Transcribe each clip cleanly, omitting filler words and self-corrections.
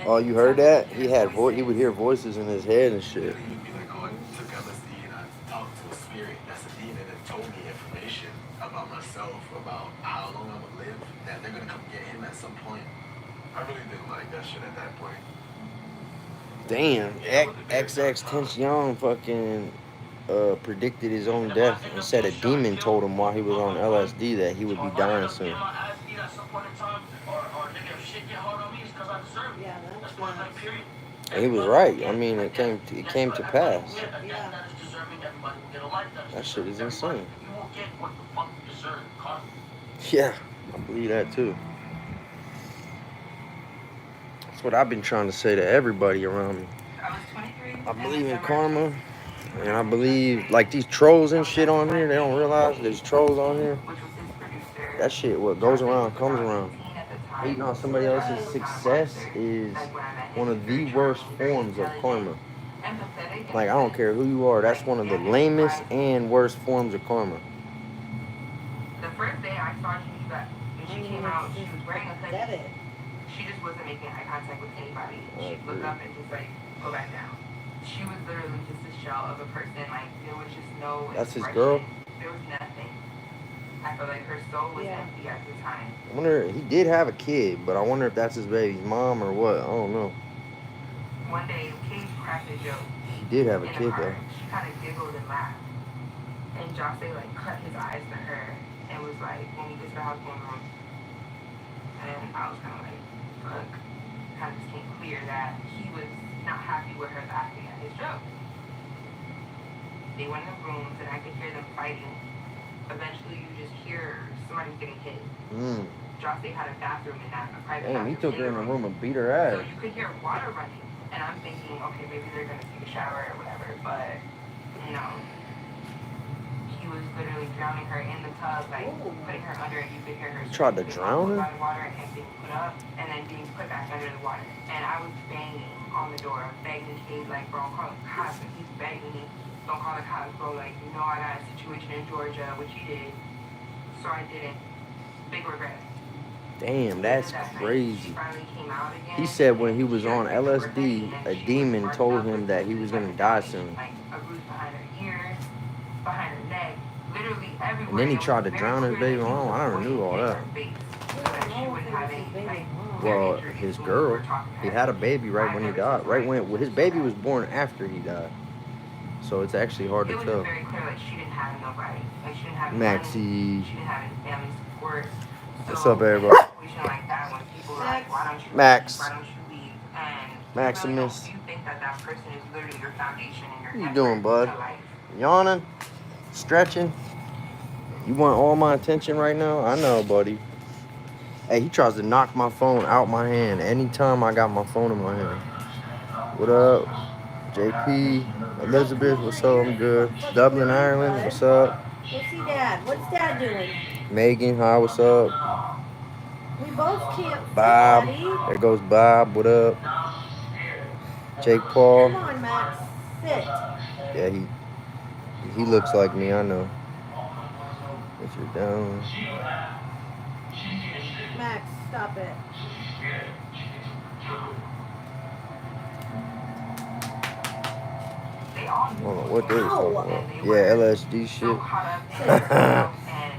Oh, you heard that? He had he would hear voices in his head and shit. Literally, he'd be like, "Oh, I took LSD and I talked to a spirit. That's a demon that told me information about myself, about how long I would live. That they're gonna come get him at some point." I really didn't like that shit at that point. Damn, Yeah, but the bear XX started tough. Tension fucking predicted his own death and said a demon told him while he was on LSD that he would be dying soon. Yeah, that's nuts. And he was right. I mean, it came to pass. Yeah. That shit is insane. Yeah, I believe that too. That's what I've been trying to say to everybody around me. I believe in karma, and I believe like these trolls and shit on here. They don't realize there's trolls on here. That shit, what goes around comes around. Hating on somebody else's success is one of the worst forms of karma. Like, I don't care who you are, that's one of the lamest and worst forms of karma. The first day I saw when she came out, she was wearing a hoodie. It. She just wasn't making eye contact with anybody. She'd look up and just like go back down. She was literally just a shell of a person. Like there was just no That's his expression. girl? There was nothing. I felt like her soul was Yeah. empty at the time. I wonder, he did have a kid, but I wonder if that's his baby's mom or what. I don't know. One day, Kate cracked a joke He did have a in the kid car. though. She kind of giggled and laughed. And Jose like cut his eyes to her and was like, "When we get to the house, go in the room." And I was kind of like, "Fuck." Kind of just came clear that he was not happy with her laughing at his joke. They went in the rooms and I could hear them fighting. Eventually, you just hear somebody getting hit. Jose had a bathroom in that, a private Damn, bathroom. he took her in the room and beat her So ass. you could hear water running. And I'm thinking, okay, maybe they're going to take a shower or whatever. But no. He was literally drowning her in the tub, like putting her under, and you could hear her. He tried to drown her? By the water and being put up, and then being put back under the water. And I was banging on the door, begging Kate, like, bro, call the cops. And he's begging me, don't call the cops, bro. Like, you know I got a situation in Georgia, which he did. So I didn't. Big regret. Damn, that's She crazy. finally came out again. He said when he was on LSD, a demon told him that he was gonna die soon. Like a bruise behind her ears, behind her neck, literally everywhere. And then he tried to drown his baby mom. I never knew all that. Well, his girl, he had a baby right when he died. Right when his baby was born after he died. So it's actually hard to It was tell. very clear, like she didn't have nobody. Like she didn't have Maxie. money. She didn't have any family support. What's So, up, everybody? like that, when people are like, why don't you Max. leave? Why don't you leave? And Maximus. you think that that person is literally your foundation and your What you doing, bud? life. Yawning? Stretching? You want all my attention right now? I know, buddy. Hey, he tries to knock my phone out my hand anytime I got my phone in my hand. What up? JP, Elizabeth, what's up? I'm good. Dublin, Ireland, what's up? What's he dad? What's dad doing? Megan, hi, what's up? We both can't sit, Bob, buddy. there goes Bob, what up? Jake Paul. Come on, Max. Sit. Yeah, he looks like me, I know. If you're down. Max, stop it. Hold on, what they was talking about? Yeah, LSD shit.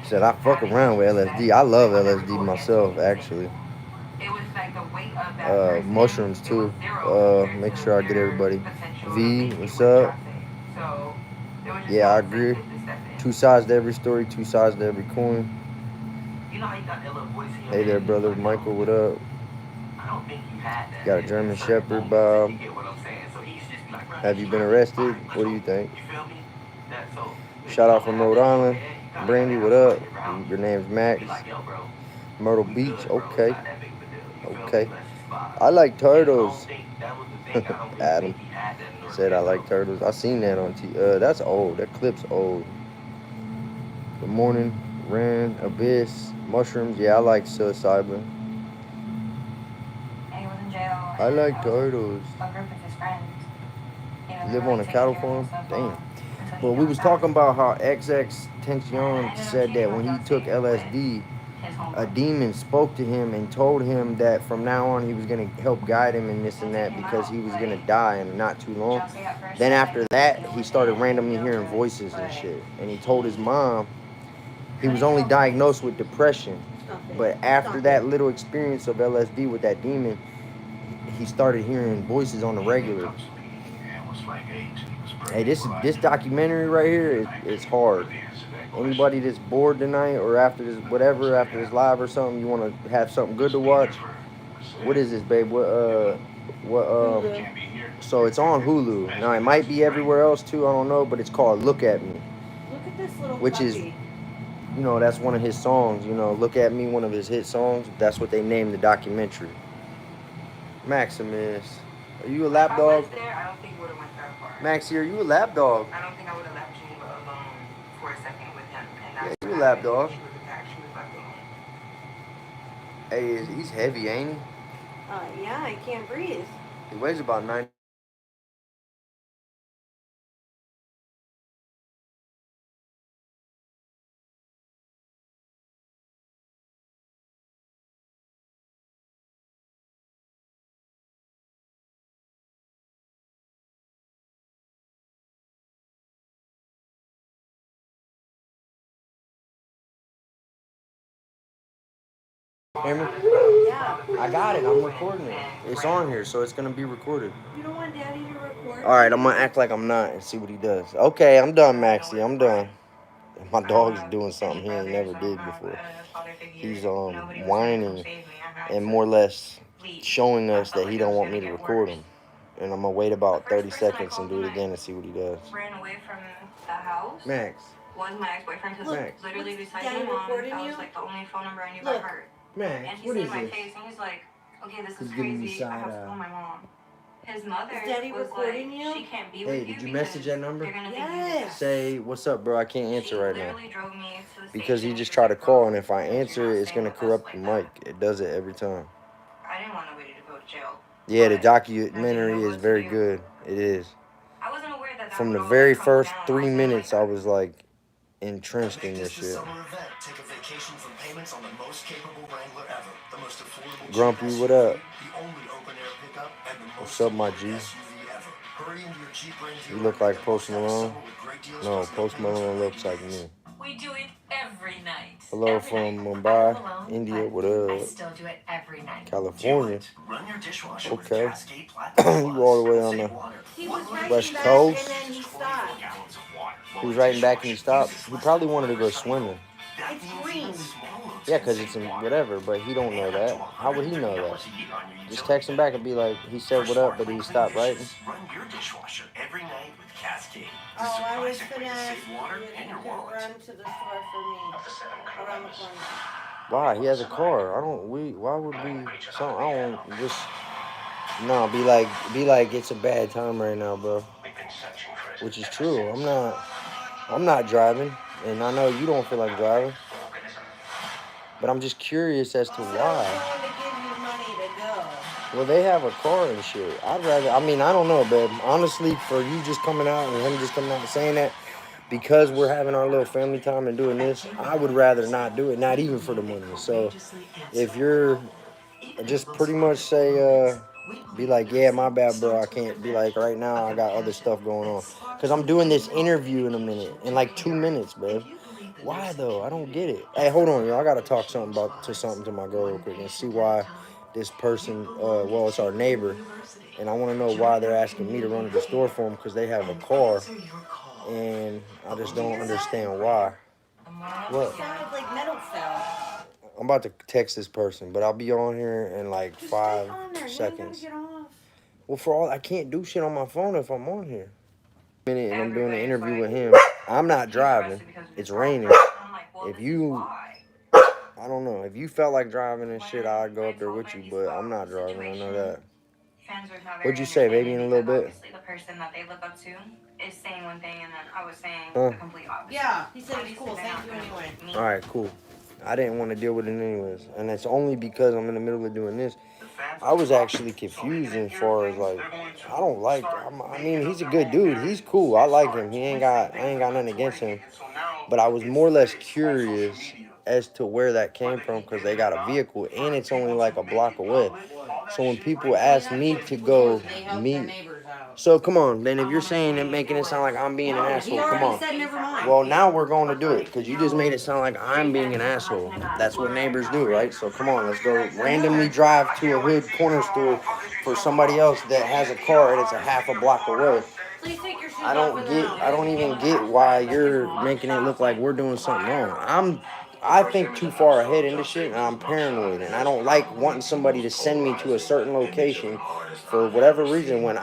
Said I fuck around with LSD. I love LSD myself, actually. Mushrooms too. Make sure I get everybody. V, what's up? Yeah, I agree. Two sides to every story, two sides to every coin. Hey there, brother. Michael, what up? Got a German Shepherd, Bob. Have you been arrested? What do you think? Shout out from Rhode Island. Brandy, what up? Your name's Max. Myrtle Beach, okay. Okay. I like turtles. Adam said I like turtles. I seen that on that's old. That clip's old. Good morning, Ran, Abyss, Mushrooms. Yeah, I like psilocybin. I like turtles. Live on a cattle farm? Damn. Well, we was talking about how XX Tension said that when he took LSD, a demon spoke to him and told him that from now on he was going to help guide him in this and that because he was going to die in not too long. Then after that, he started randomly hearing voices and shit. And he told his mom he was only diagnosed with depression. But after that little experience of LSD with that demon, he started hearing voices on the regular. Hey, this documentary right here is hard. Anybody that's bored tonight or after this whatever, after this live or something, you want to have something good to watch? What is this, babe? So it's on Hulu. Now it might be everywhere else too, I don't know, but it's called Look At Me. Look at this little Which is, that's one of his songs, Look At Me, one of his hit songs. That's what they named the documentary. Maximus, are you a lap dog? If I was there, I don't think we would have went that far. Maxie, are you a lap dog? I don't think I would have left Geneva alone for a second with him. And Yeah, that's you a lap dog. She was attacked. She was left alone. Hey, he's heavy, ain't he? Yeah, I can't breathe. He weighs about 9. Hammer? Yeah. I got it. I'm recording it. It's on here, so it's going to be recorded. You don't want Daddy to record? All right, I'm going to act like I'm not and see what he does. Okay, I'm done, Maxie. I'm done. My dog's doing something he ain't never did before. He's whining and more or less showing us that he don't want me to record him. And I'm going to wait about 30 seconds and do it again and see what he does. Ran away from the house. Max. Was my ex-boyfriend because literally beside my mom, that was like the only phone number I knew by heart. Max, and he's in my face and he's like, okay, this is crazy. I have to call my mom. His mother was like, she can't be with you. Hey, did you message that number? Yes. Say, what's up, bro? I can't answer right now. Drove me to the because he just tried to call, and if I answer it, it's going to corrupt the mic. It does it every time. I didn't want nobody to go to jail. Yeah, the documentary is very good. It is. I wasn't aware that From the very first 3 minutes, I was like entrenched in this shit. Take a vacation from payments on the most capable Wrangler ever. The most affordable Grumpy, what up? The only open-air pickup and the most What's up, my G? Hurry into your Jeep Wrangler. You look like Post Malone? No, Post Malone looks like me. We do it every night. Hello from Mumbai, India. What up? I still do it every night. California. Run your dishwasher with Okay. Cascade Platinum You all the way on the He was West writing back Coast? and then he stopped. He was writing back and he stopped. He probably wanted to go swimming. It's green. Yeah, because it's in whatever, but he don't know that. How would he know that? Just text him back and be like, he said what up, but he stopped writing. Run your dishwasher every night with Cascade. Oh, I was gonna ask you if you could run to the store for me around the corner. Why? He has a car. Why would we, I don't, just, no, be like, it's a bad time right now, bro. Which is true. I'm not driving, and I know you don't feel like driving. But I'm just curious as to why. Someone to give you money to go. Well, they have a car and shit. I don't know, babe. Honestly, for you just coming out and him just coming out and saying that, because we're having our little family time and doing this, I would rather not do it, not even for the money. So if you're just pretty much say, be like, yeah, my bad, bro. I can't be like, right now I got other stuff going on. Because I'm doing this interview in a minute, in like 2 minutes, babe. Why though? I don't get it. Hey, hold on, y'all. I gotta talk something to my girl real quick and see why this person. Well, it's our neighbor, and I want to know why they're asking me to run to the store for them because they have a car, and I just don't understand why. What? It sounded like metal fell. I'm about to text this person, but I'll be on here in like Just 5 stay on there. seconds. You ain't gotta get off. Well, for all I can't do shit on my phone if I'm on here. And I'm doing an interview with him. I'm not driving. It's raining. If you, I don't know. If you felt like driving and shit, I'd go up there with you. But I'm not driving. I know that. What'd you say, baby? In a little bit. The person that they look up to is saying one thing, and then I was saying Huh? the complete opposite. Yeah, he said it's cool. Thank you anyway. All right, cool. I didn't want to deal with it anyways, and it's only because I'm in the middle of doing this. I was actually confused as far as like, I don't like. I mean, he's a good dude. He's cool. I like him. I ain't got nothing against him. But I was more or less curious as to where that came from because they got a vehicle and it's only like a block away. So when people ask me to go They help their meet, neighbors out. so come on, then if you're saying and making it sound like I'm being an asshole, He come already on. said never mind. Well, now we're going to do it because you just made it sound like I'm being an asshole. That's what neighbors do, right? So come on, let's go randomly drive to a hood corner store for somebody else that has a car and it's a half a block away. Please take your shoes I off in the house. don't even get why you're making it look like we're doing something wrong. I think too far ahead into shit and I'm paranoid and I don't like wanting somebody to send me to a certain location for whatever reason when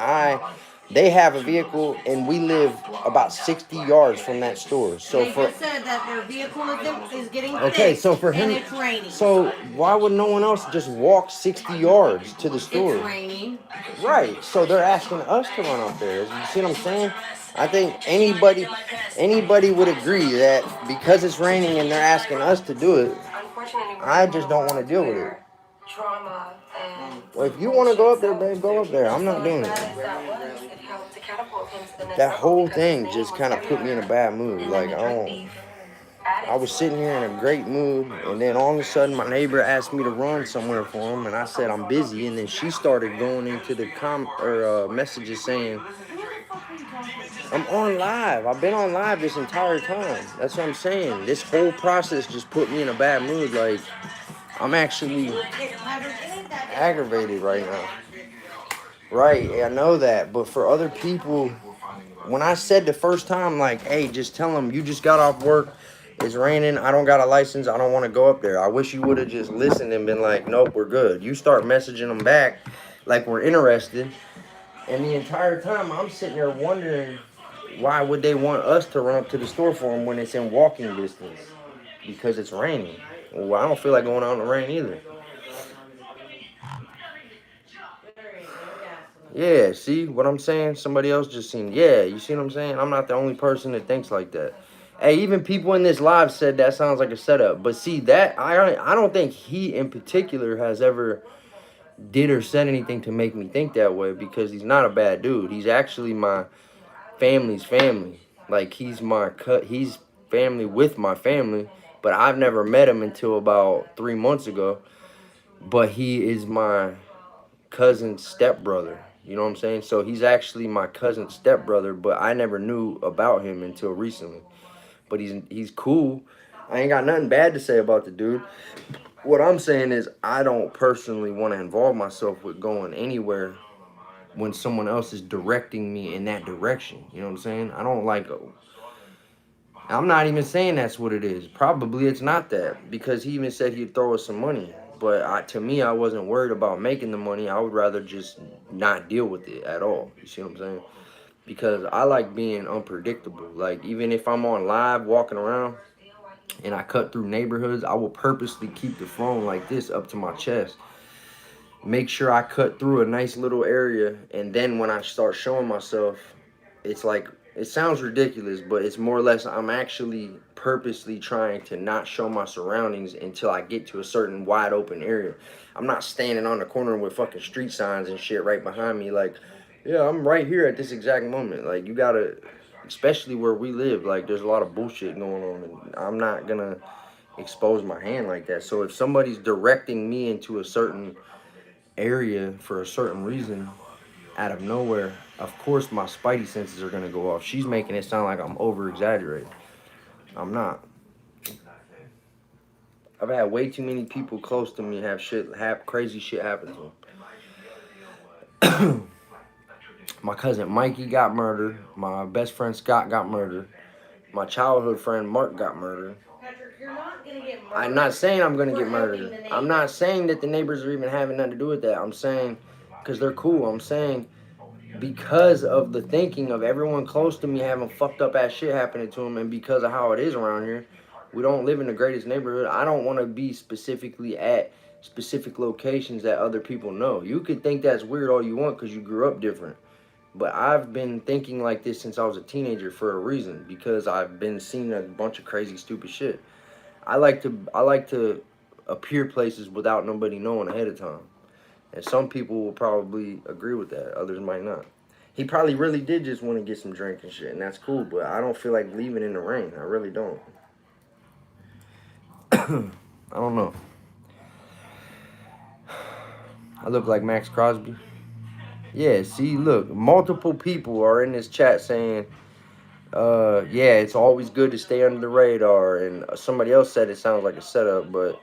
they have a vehicle and we live about 60 yards from that store. So They just said that their vehicle is getting okay, fixed so for him, and it's raining. so why would no one else just walk 60 yards to the store? It's raining. Right, so they're asking us to run up there. You see what I'm saying? I think anybody would agree that because it's raining and they're asking us to do it, I just don't want to deal with it. Trauma and Well, if you want to go up there, babe, go up there. I'm not doing it. That whole thing just kind of put me in a bad mood. Like, I was sitting here in a great mood, and then all of a sudden my neighbor asked me to run somewhere for him, and I said I'm busy, and then she started going into the messages saying, I'm on live. I've been on live this entire time. That's what I'm saying. This whole process just put me in a bad mood. Like, I'm actually aggravated right now. Right, I know that. But for other people, when I said the first time, like, hey, just tell them you just got off work. It's raining. I don't got a license. I don't want to go up there. I wish you would have just listened and been like, nope, we're good. You start messaging them back like we're interested. And the entire time, I'm sitting there wondering, why would they want us to run up to the store for them when it's in walking distance? Because it's raining. Well, I don't feel like going out in the rain either. Yeah, see what I'm saying? Somebody else just seen. Yeah, you see what I'm saying? I'm not the only person that thinks like that. Hey, even people in this live said that sounds like a setup. But see, that I don't think he in particular has ever did or said anything to make me think that way because he's not a bad dude. He's actually my family's family. Like, he's family with my family, but I've never met him until about 3 months ago. But he is my cousin's stepbrother. You know what I'm saying? So he's actually my cousin's stepbrother, but I never knew about him until recently. But he's cool. I ain't got nothing bad to say about the dude. What I'm saying is I don't personally want to involve myself with going anywhere when someone else is directing me in that direction. You know what I'm saying? I don't like I'm not even saying that's what it is. Probably it's not that because he even said he'd throw us some money. But to me, I wasn't worried about making the money. I would rather just not deal with it at all. You see what I'm saying? Because I like being unpredictable. Like, even if I'm on live walking around and I cut through neighborhoods, I will purposely keep the phone like this up to my chest. Make sure I cut through a nice little area. And then when I start showing myself, it's like, it sounds ridiculous, but it's more or less I'm actually purposely trying to not show my surroundings until I get to a certain wide open area. I'm not standing on the corner with fucking street signs and shit right behind me like, yeah, I'm right here at this exact moment. Like, you gotta, especially where we live, like, there's a lot of bullshit going on, and I'm not gonna expose my hand like that. So if somebody's directing me into a certain area for a certain reason, out of nowhere, of course my spidey senses are gonna go off. She's making it sound like I'm over exaggerating. I'm not. I've had way too many people close to me have crazy shit happen to them. My cousin Mikey got murdered. My best friend Scott got murdered. My childhood friend Mark got murdered. Patrick, you're not gonna get murdered. I'm not saying I'm gonna get murdered. I'm not saying that the neighbors are even having nothing to do with that. I'm saying because they're cool. I'm saying because of the thinking of everyone close to me having fucked up ass shit happening to them, and because of how it is around here, we don't live in the greatest neighborhood. I don't want to be specifically at specific locations that other people know. You could think that's weird all you want because you grew up different. But I've been thinking like this since I was a teenager for a reason, because I've been seeing a bunch of crazy, stupid shit. I like to appear places without nobody knowing ahead of time. And some people will probably agree with that. Others might not. He probably really did just want to get some drink and shit, and that's cool. But I don't feel like leaving in the rain. I really don't. I don't know. I look like Max Crosby. Yeah, see, look, multiple people are in this chat saying, yeah, it's always good to stay under the radar. And somebody else said it sounds like a setup, but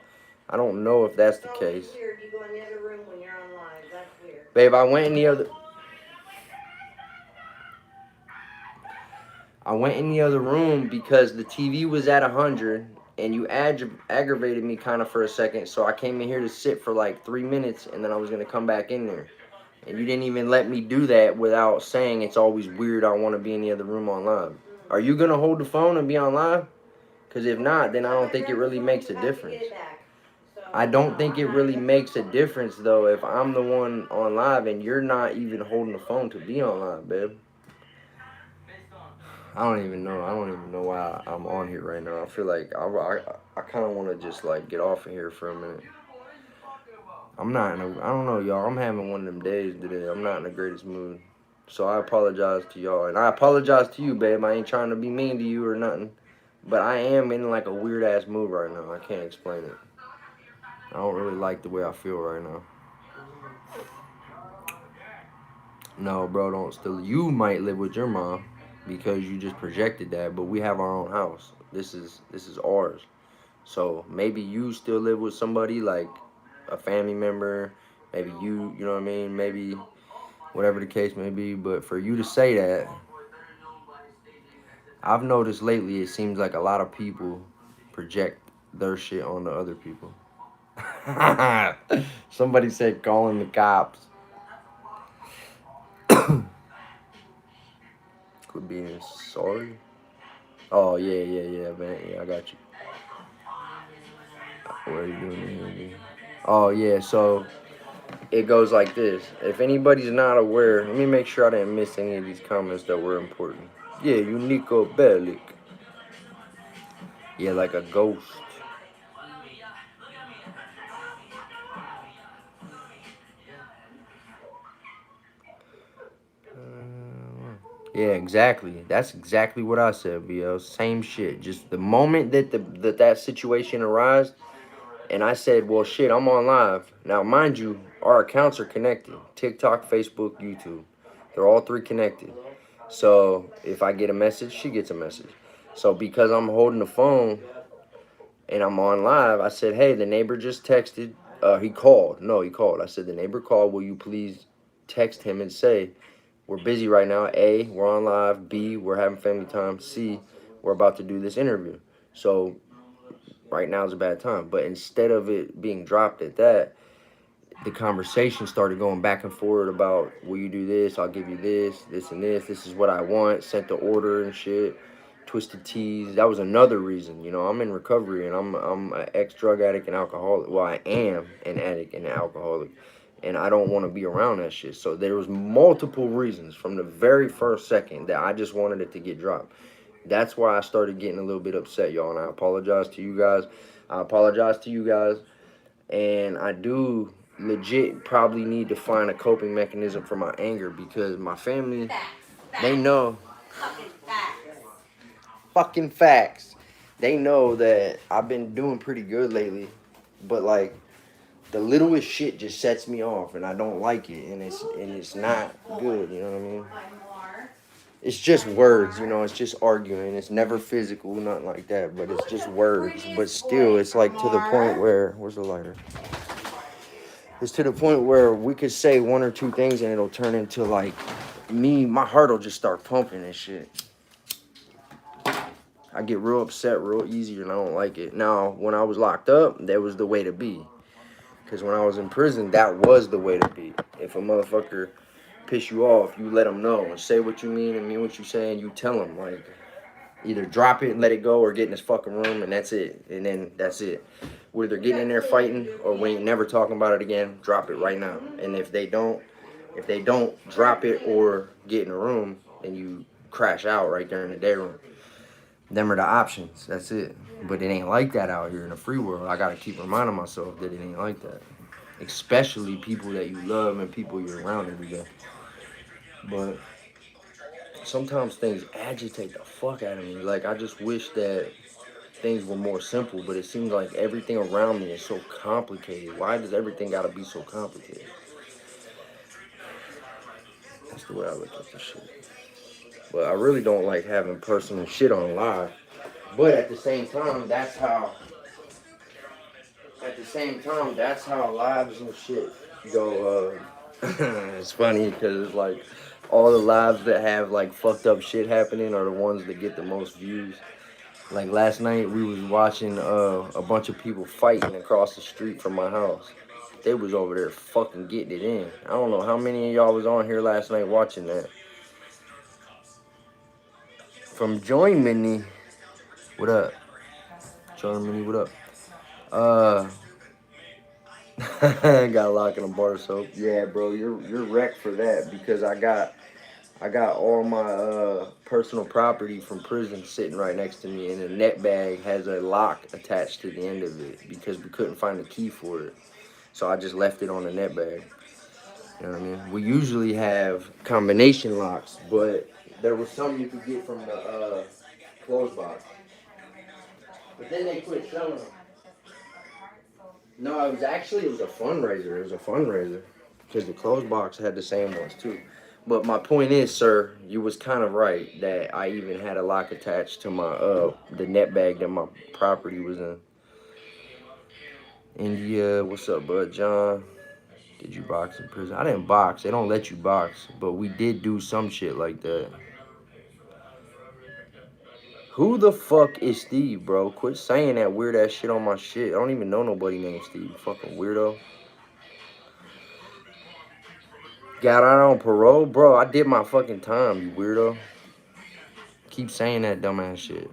I don't know if that's the case. It's weird. You go in the other room when you're on live. That's weird. Babe, I went in the other room because the TV was at 100 and you aggravated me kind of for a second. So I came in here to sit for like 3 minutes and then I was going to come back in there. And you didn't even let me do that without saying it's always weird. I want to be in the other room on live. Are you going to hold the phone and be on live? Because if not, then I don't think it really makes a difference. I don't think it really makes a difference, though, if I'm the one on live and you're not even holding the phone to be on live, babe. I don't even know why I'm on here right now. I feel like I kind of want to just, like, get off of here for a minute. I don't know, y'all. I'm having one of them days today. I'm not in the greatest mood. So I apologize to y'all. And I apologize to you, babe. I ain't trying to be mean to you or nothing. But I am in, like, a weird-ass mood right now. I can't explain it. I don't really like the way I feel right now. No, bro, don't steal. You might live with your mom because you just projected that, but we have our own house. This is ours. So maybe you still live with somebody, like a family member. Maybe you know what I mean? Maybe whatever the case may be. But for you to say that, I've noticed lately it seems like a lot of people project their shit onto other people. Somebody said calling the cops. Could be sorry. Oh yeah, man. Yeah, I got you. What are you doing here? Oh yeah, so it goes like this. If anybody's not aware, let me make sure I didn't miss any of these comments that were important. Yeah, Unico Bellic. Yeah, like a ghost. Yeah, exactly. That's exactly what I said, VL. Same shit. Just the moment that that situation arose, and I said, well, shit, I'm on live. Now, mind you, our accounts are connected. TikTok, Facebook, YouTube. They're all three connected. So if I get a message, she gets a message. So because I'm holding the phone and I'm on live, I said, hey, the neighbor just texted. He called. No, he called. I said, the neighbor called. Will you please text him and say, we're busy right now. A, we're on live. B, we're having family time. C, we're about to do this interview. So right now is a bad time. But instead of it being dropped at that, the conversation started going back and forth about, will you do this? I'll give you this, this and this. This is what I want. Sent the order and shit. Twisted teas. That was another reason. You know, I'm in recovery and I'm an ex-drug addict and alcoholic. Well, I am an addict and an alcoholic. And I don't want to be around that shit. So there was multiple reasons from the very first second that I just wanted it to get dropped. That's why I started getting a little bit upset, y'all. And I apologize to you guys. And I do legit probably need to find a coping mechanism for my anger because my family, they know. Fucking facts. They know that I've been doing pretty good lately. But, like, the littlest shit just sets me off, and I don't like it, and it's not good, you know what I mean? It's just words, you know, it's just arguing. It's never physical, nothing like that, but it's just words. But still, it's like to the point where, where's the lighter? It's to the point where we could say one or two things and it'll turn into like my heart will just start pumping and shit. I get real upset real easy and I don't like it. Now, when I was locked up, that was the way to be. Because when I was in prison, that was the way to be. If a motherfucker piss you off, you let them know and say what you mean and mean what you say, and you tell them, like, either drop it and let it go or get in this fucking room and that's it. And then that's it. We're either getting in there fighting or we ain't never talking about it again, drop it right now. And if they don't drop it or get in a room and you crash out right there in the day room, them are the options. That's it. But it ain't like that out here in the free world. I gotta keep reminding myself that it ain't like that. Especially people that you love and people you're around every day. But sometimes things agitate the fuck out of me. Like, I just wish that things were more simple, but it seems like everything around me is so complicated. Why does everything gotta be so complicated? That's the way I look at this shit. But I really don't like having personal shit on live. But at the same time, that's how lives and shit go. It's funny because it's like all the lives that have like fucked up shit happening are the ones that get the most views. Like last night we was watching a bunch of people fighting across the street from my house. They was over there fucking getting it in. I don't know how many of y'all was on here last night watching that. From Join Mini, what up? Join Mini, what up? Got a lock in a bar soap. Yeah, bro, you're wrecked for that because I got all my personal property from prison sitting right next to me, and the net bag has a lock attached to the end of it because we couldn't find a key for it. So I just left it on the net bag. You know what I mean? We usually have combination locks, but there was some you could get from the clothes box. But then they quit selling them. No, it was a fundraiser. It was a fundraiser because the clothes box had the same ones too. But my point is, sir, you was kind of right that I even had a lock attached to my the net bag that my property was in. India, what's up, bud? John, did you box in prison? I didn't box. They don't let you box, but we did do some shit like that. Who the fuck is Steve, bro? Quit saying that weird ass shit on my shit. I don't even know nobody named Steve. Fucking weirdo. Got out on parole? Bro, I did my fucking time, you weirdo. Keep saying that dumbass shit.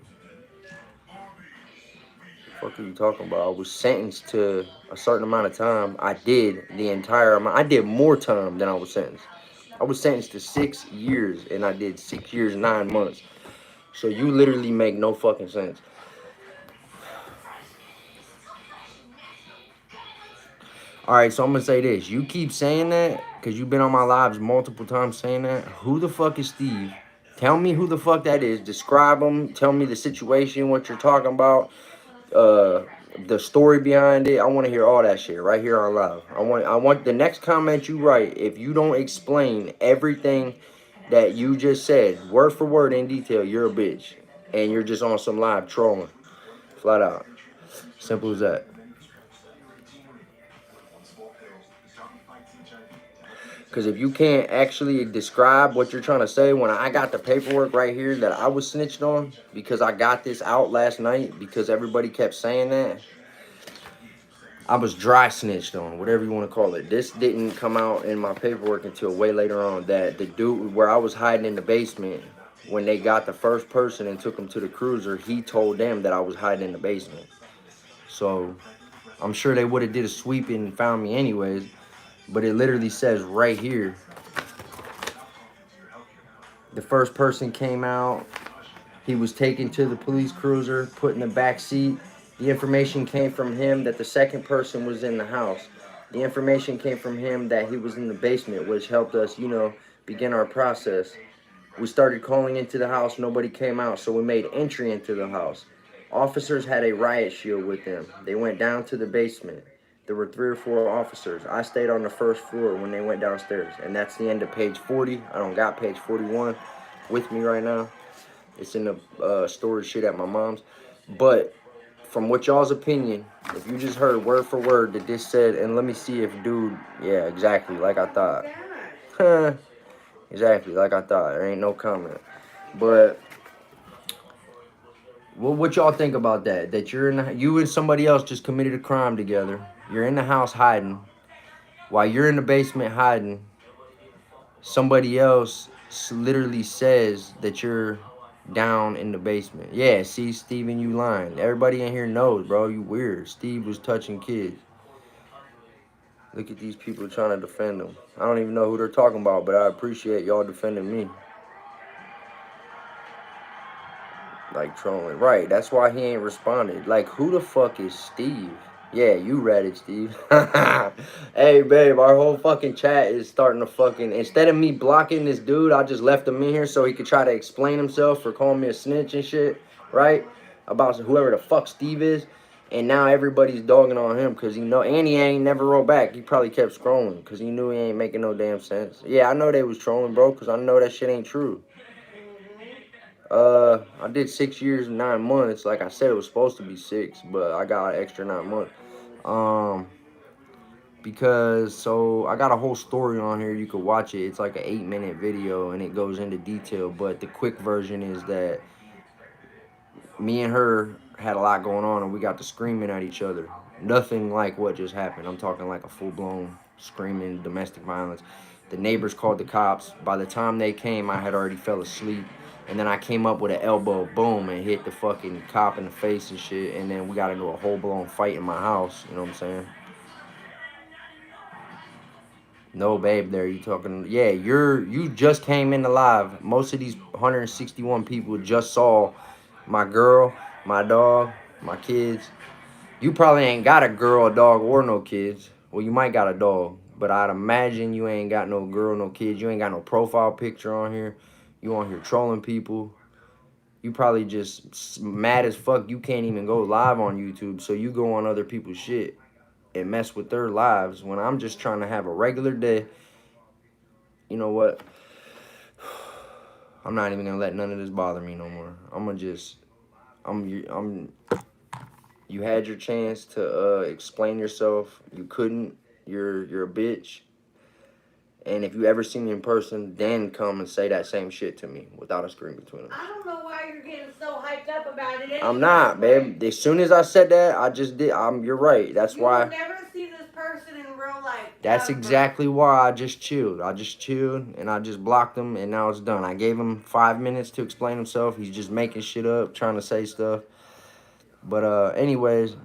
What the fuck are you talking about? I was sentenced to a certain amount of time. I did the entire amount. I did more time than I was sentenced. I was sentenced to 6 years, and I did 6 years, 9 months. So you literally make no fucking sense. Alright, so I'm gonna say this. You keep saying that, because you've been on my lives multiple times saying that. Who the fuck is Steve? Tell me who the fuck that is. Describe him. Tell me the situation, what you're talking about. The story behind it. I want to hear all that shit right here on live. I want the next comment you write, if you don't explain everything that you just said, word for word in detail, you're a bitch. And you're just on some live trolling. Flat out. Simple as that. Because if you can't actually describe what you're trying to say, when I got the paperwork right here that I was snitched on, because I got this out last night, because everybody kept saying that, I was dry snitched on, whatever you want to call it. This didn't come out in my paperwork until way later on, that the dude where I was hiding in the basement, when they got the first person and took him to the cruiser, he told them that I was hiding in the basement. So I'm sure they would have did a sweep and found me anyways. But it literally says right here, the first person came out, he was taken to the police cruiser, put in the back seat. The information came from him that the second person was in the house. The information came from him that he was in the basement, which helped us, you know, begin our process. We started calling into the house, nobody came out, so we made entry into the house. Officers had a riot shield with them. They went down to the basement. There were 3 or 4 officers. I stayed on the first floor when they went downstairs. And that's the end of page 40. I don't got page 41 with me right now. It's in the storage shit at my mom's. But from what y'all's opinion, if you just heard word for word that this said, and let me see if dude, yeah, exactly, like I thought. Exactly, like I thought. There ain't no comment. But what y'all think about that? That you and somebody else just committed a crime together. You're in the house hiding. While you're in the basement hiding, somebody else literally says that you're down in the basement. Yeah, see, Steven, you lying. Everybody in here knows, bro. You weird. Steve was touching kids. Look at these people trying to defend him. I don't even know who they're talking about, but I appreciate y'all defending me. Like trolling. Right, that's why he ain't responded. Like, who the fuck is Steve? Yeah, you read it, Steve. Hey, babe, our whole fucking chat is starting to fucking... Instead of me blocking this dude, I just left him in here so he could try to explain himself for calling me a snitch and shit, right? about whoever the fuck Steve is. And now everybody's dogging on him because he know, and he ain't never rolled back. He probably kept scrolling because he knew he ain't making no damn sense. Yeah, I know they was trolling, bro, because I know that shit ain't true. I did 6 years and 9 months. Like I said, it was supposed to be 6, but I got an extra 9 months. Because, so, I got a whole story on here. You could watch it. It's like an 8-minute video, and it goes into detail. But the quick version is that me and her had a lot going on, and we got to screaming at each other. Nothing like what just happened. I'm talking like a full-blown screaming domestic violence. The neighbors called the cops. By the time they came, I had already fell asleep. And then I came up with an elbow, boom, and hit the fucking cop in the face and shit. And then we got into a whole-blown fight in my house. You know what I'm saying? No, babe, there you talking. Yeah, you just came in live. Most of these 161 people just saw my girl, my dog, my kids. You probably ain't got a girl, a dog, or no kids. Well, you might got a dog, but I'd imagine you ain't got no girl, no kids. You ain't got no profile picture on here. You on here trolling people. You probably just mad as fuck. You can't even go live on YouTube, so you go on other people's shit and mess with their lives when I'm just trying to have a regular day. You know what? I'm not even gonna let none of this bother me no more. You had your chance to explain yourself. You couldn't. You're a bitch. And if you ever see me in person, then come and say that same shit to me without a scream between us. I don't know why you're getting so hyped up about it. I'm not, babe. As soon as I said that, I just did. You're right. That's why. You'll never see this person in real life. That's exactly why I just chilled. I just chilled and I just blocked him, and now it's done. I gave him 5 minutes to explain himself. He's just making shit up, trying to say stuff. But anyways,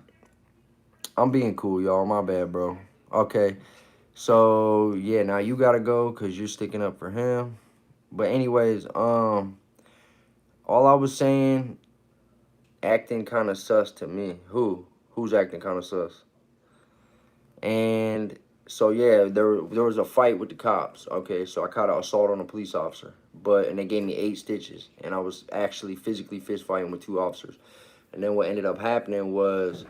I'm being cool, y'all. My bad, bro. Okay. So, yeah, now you gotta go because you're sticking up for him. But anyways, all I was saying, acting kind of sus to me. Who's acting kind of sus? And so, yeah, there was a fight with the cops. Okay, so I caught an assault on a police officer. And they gave me 8 stitches. And I was actually physically fist fighting with 2 officers. And then what ended up happening was,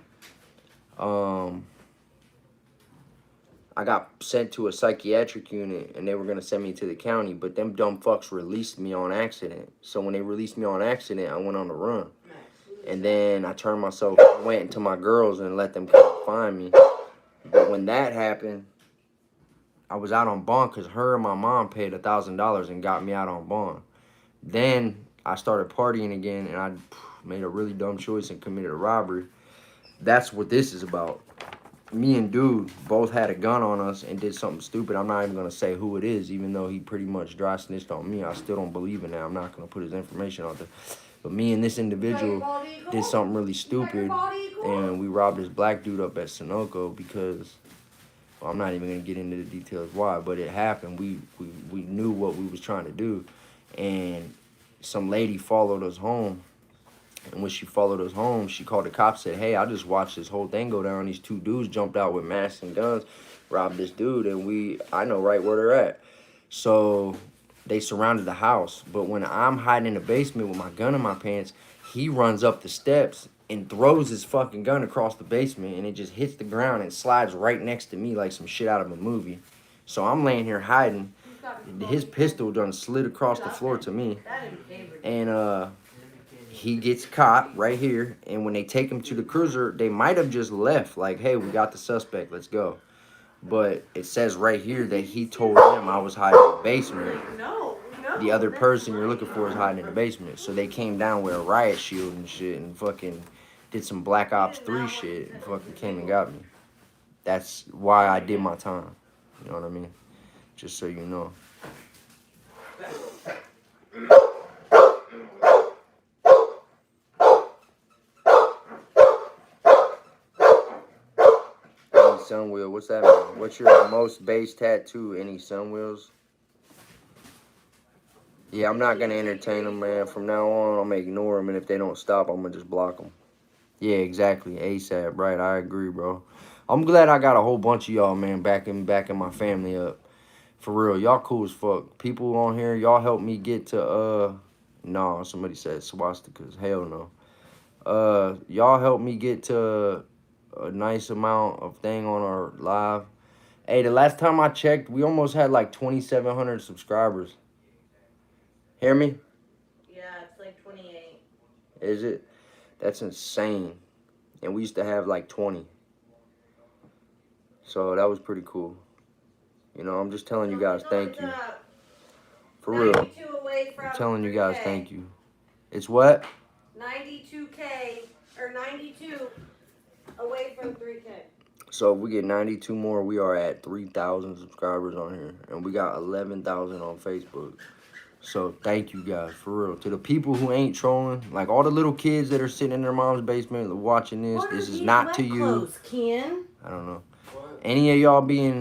I got sent to a psychiatric unit, and they were going to send me to the county, but them dumb fucks released me on accident. So when they released me on accident, I went on the run. And then I turned myself, went into my girls and let them come find me. But when that happened, I was out on bond because her and my mom paid $1,000 and got me out on bond. Then I started partying again, and I made a really dumb choice and committed a robbery. That's what this is about. Me and dude both had a gun on us and did something stupid. I'm not even going to say who it is, even though he pretty much dry snitched on me. I still don't believe in that. I'm not going to put his information out there. But me and this individual did something really stupid, and we robbed this black dude up at Sunoco because, well, I'm not even going to get into the details why, but it happened. We knew what we was trying to do, and some lady followed us home. And when she followed us home, she called the cops, said, hey, I just watched this whole thing go down. These 2 dudes jumped out with masks and guns, robbed this dude, and I know right where they're at. So they surrounded the house. But when I'm hiding in the basement with my gun in my pants, he runs up the steps and throws his fucking gun across the basement, and it just hits the ground and slides right next to me like some shit out of a movie. So I'm laying here hiding. His pistol done slid across the floor to me. And, he gets caught right here, and when they take him to the cruiser, they might have just left, like, hey, we got the suspect, let's go. But it says right here that he told them I was hiding in the basement. The other person you're looking for is hiding in the basement. So they came down with a riot shield and shit and fucking did some Black Ops 3 shit and fucking came and got me. That's why I did my time. You know what I mean? Just so you know. Sun wheel, what's that mean? What's your most base tattoo? Any sun wheels? Yeah, I'm not gonna entertain them, man. From now on, I'm gonna ignore them, and if they don't stop, I'm gonna just block them. Yeah, exactly. ASAP, right? I agree, bro. I'm glad I got a whole bunch of y'all, man, backing my family up. For real, y'all cool as fuck. People on here, y'all helped me get to no, somebody said swastikas. Hell no. Y'all helped me get to a nice amount of thing on our live. Hey, the last time I checked, we almost had like 2,700 subscribers. Hear me? Yeah, it's like 28. Is it? That's insane. And we used to have like 20. So that was pretty cool. You know, I'm just telling you guys thank you. For real. 92 away from I'm telling you 3K. guys thank you. It's what? 92K, or 92 away from 3K. So if we get 92 more, we are at 3,000 subscribers on here. And we got 11,000 on Facebook. So thank you guys, for real. To the people who ain't trolling, like all the little kids that are sitting in their mom's basement watching this, What this are is these not wet to you. clothes, Ken? I don't know. Any of y'all being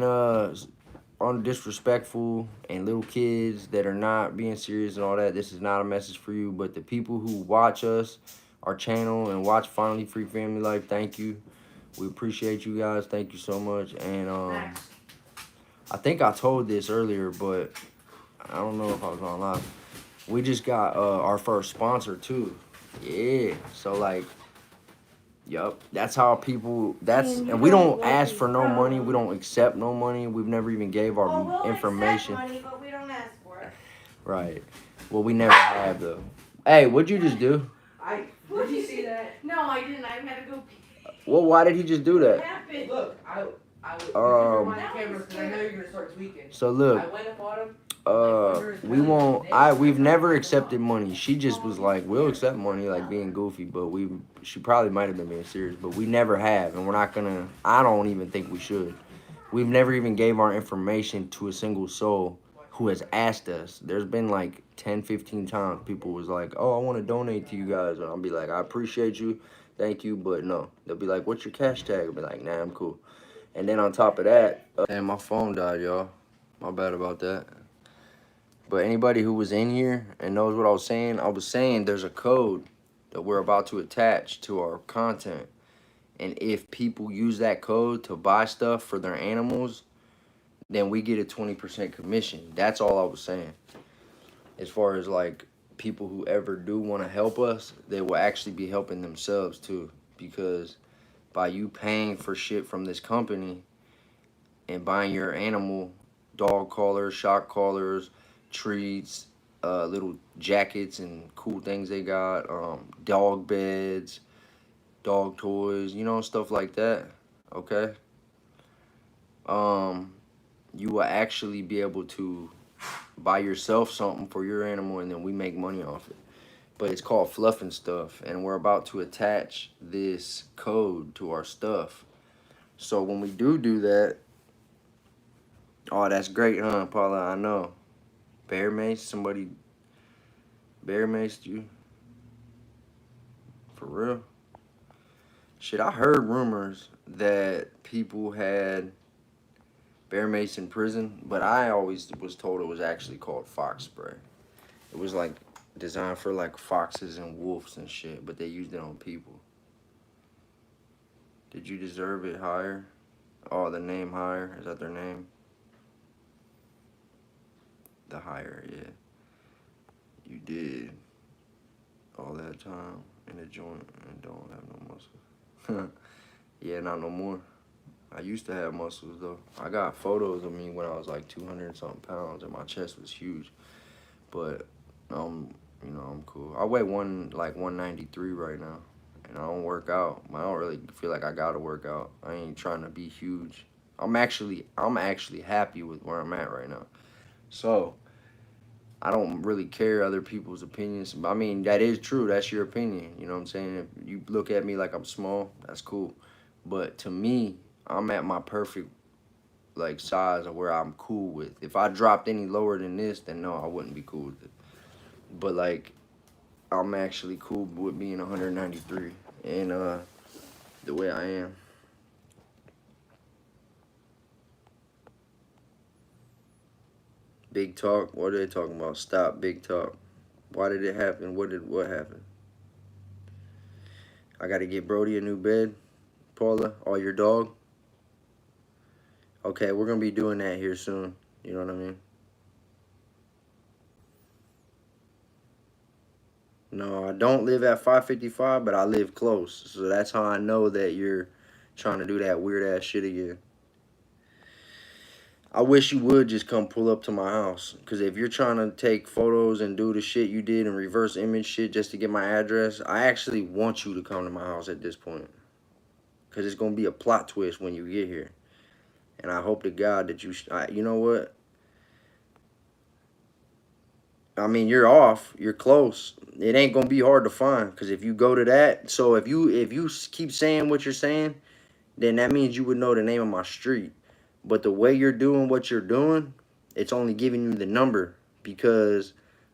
disrespectful and little kids that are not being serious and all that, this is not a message for you. But the people who watch us, our channel, and watch Finally Free Family Life, thank you. We appreciate you guys. Thank you so much. And I think I told this earlier, but I don't know if I was on live. We just got our first sponsor too. Yeah. So like, yup. That's how people. And we don't ask for no money. We don't accept no money. We've never even gave our We'll information. accept money, but we don't ask for it. Right. Well, we never have though. Hey, what'd you just do? Did you see that? No, I didn't. I had to go pee. Well, why did he just do that? Look, Um, I camera because I know you're gonna start tweaking. So look. I went up on him. We've never accepted money. She just was like, we'll accept money, like being goofy, but she probably might have been being serious, but we never have, and we're not gonna. I don't even think we should. We've never even gave our information to a single soul who has asked us. There's been like 10, 15 times people was like, oh, I want to donate to you guys, and I'll be like, I appreciate you, thank you, but no. They'll be like, what's your cash tag? I'll be like, nah, I'm cool. And then on top of that, and my phone died, y'all. My bad about that. But anybody who was in here and knows what I was saying there's a code that we're about to attach to our content. And if people use that code to buy stuff for their animals, then we get a 20% commission. That's all I was saying. As far as like people who ever do want to help us, they will actually be helping themselves too. Because by you paying for shit from this company and buying your animal, dog collars, shock collars, treats, little jackets and cool things they got, dog beds, dog toys, you know, stuff like that, okay? You will actually be able to buy yourself something for your animal, and then we make money off it. But it's called Fluff and Stuff, and we're about to attach this code to our stuff. So when we do that, oh, that's great, huh, Paula? I know. Bear mace? Somebody bear maced you? For real? Shit, I heard rumors that people had bear mace in prison, but I always was told it was actually called fox spray. It was like designed for like foxes and wolves and shit, but they used it on people. Did you deserve it higher? Oh, the name higher? Is that their name? The higher, yeah. You did all that time in the joint and don't have no muscles. Yeah, not no more. I used to have muscles though. I got photos of me when I was like 200 and something pounds and my chest was huge. But you know, I'm cool. I weigh 193 right now, and I don't work out. I don't really feel like I gotta work out. I ain't trying to be huge. I'm actually happy with where I'm at right now. So I don't really care other people's opinions. I mean, that is true. That's your opinion. You know what I'm saying? If you look at me like I'm small, that's cool. But to me, I'm at my perfect like size of where I'm cool with. If I dropped any lower than this, then no, I wouldn't be cool with it. But like, I'm actually cool with being 193 and the way I am. Big talk. What are they talking about? Stop big talk. Why did it happen? What happened? I got to get Brody a new bed. Paula, or your dog. Okay, we're gonna be doing that here soon. You know what I mean? No, I don't live at 555, but I live close. So that's how I know that you're trying to do that weird ass shit again. I wish you would just come pull up to my house. Because if you're trying to take photos and do the shit you did and reverse image shit just to get my address, I actually want you to come to my house at this point. Because it's going to be a plot twist when you get here. And I hope to God that you know what? I mean, you're off. You're close. It ain't going to be hard to find. Because if you go to that, so if you keep saying what you're saying, then that means you would know the name of my street. But the way you're doing what you're doing, it's only giving you the number because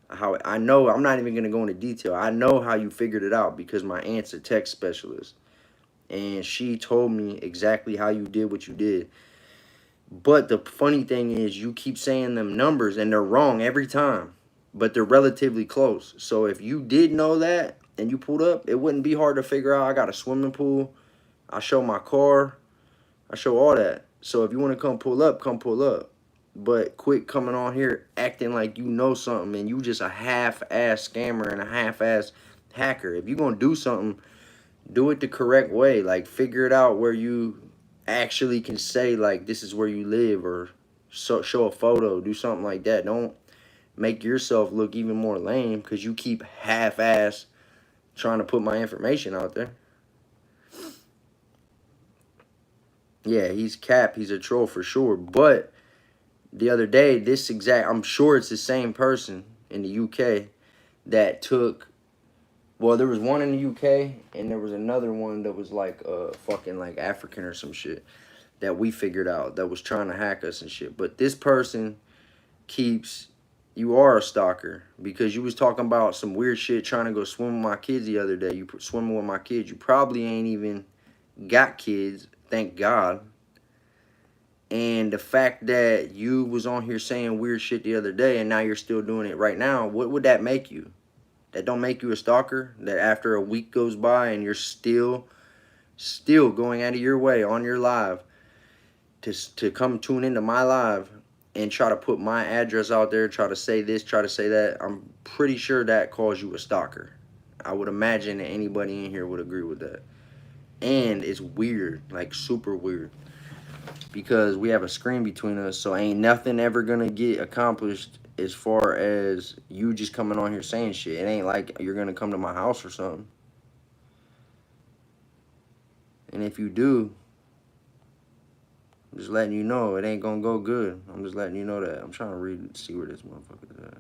how I know, I'm not even going to go into detail. I know how you figured it out because my aunt's a tech specialist. And she told me exactly how you did what you did. But the funny thing is you keep saying them numbers and they're wrong every time. But they're relatively close. So if you did know that and you pulled up, it wouldn't be hard to figure out. I got a swimming pool. I show my car. I show all that. So if you want to come pull up, come pull up. But quit coming on here acting like you know something and you just a half-ass scammer and a half-ass hacker. If you're going to do something, do it the correct way. Like, figure it out where you actually can say, like, this is where you live or show a photo. Do something like that. Don't make yourself look even more lame because you keep half-ass trying to put my information out there. Yeah, he's cap. He's a troll for sure. But the other day, I'm sure it's the same person in the UK that took, well, there was one in the UK and there was another one that was like fucking like African or some shit that we figured out that was trying to hack us and shit. But this person you are a stalker because you was talking about some weird shit trying to go swim with my kids the other day. You swimming with my kids. You probably ain't even got kids. Thank God. And the fact that you was on here saying weird shit the other day and now you're still doing it right now, what would that make you? That don't make you a stalker? That after a week goes by and you're still going out of your way on your live to come tune into my live and try to put my address out there, try to say this, try to say that, I'm pretty sure that calls you a stalker. I would imagine that anybody in here would agree with that. And it's weird, like super weird. Because we have a screen between us, so ain't nothing ever gonna get accomplished as far as you just coming on here saying shit. It ain't like you're gonna come to my house or something. And if you do, I'm just letting you know it ain't gonna go good. I'm just letting you know that. I'm trying to read, see where this motherfucker is at.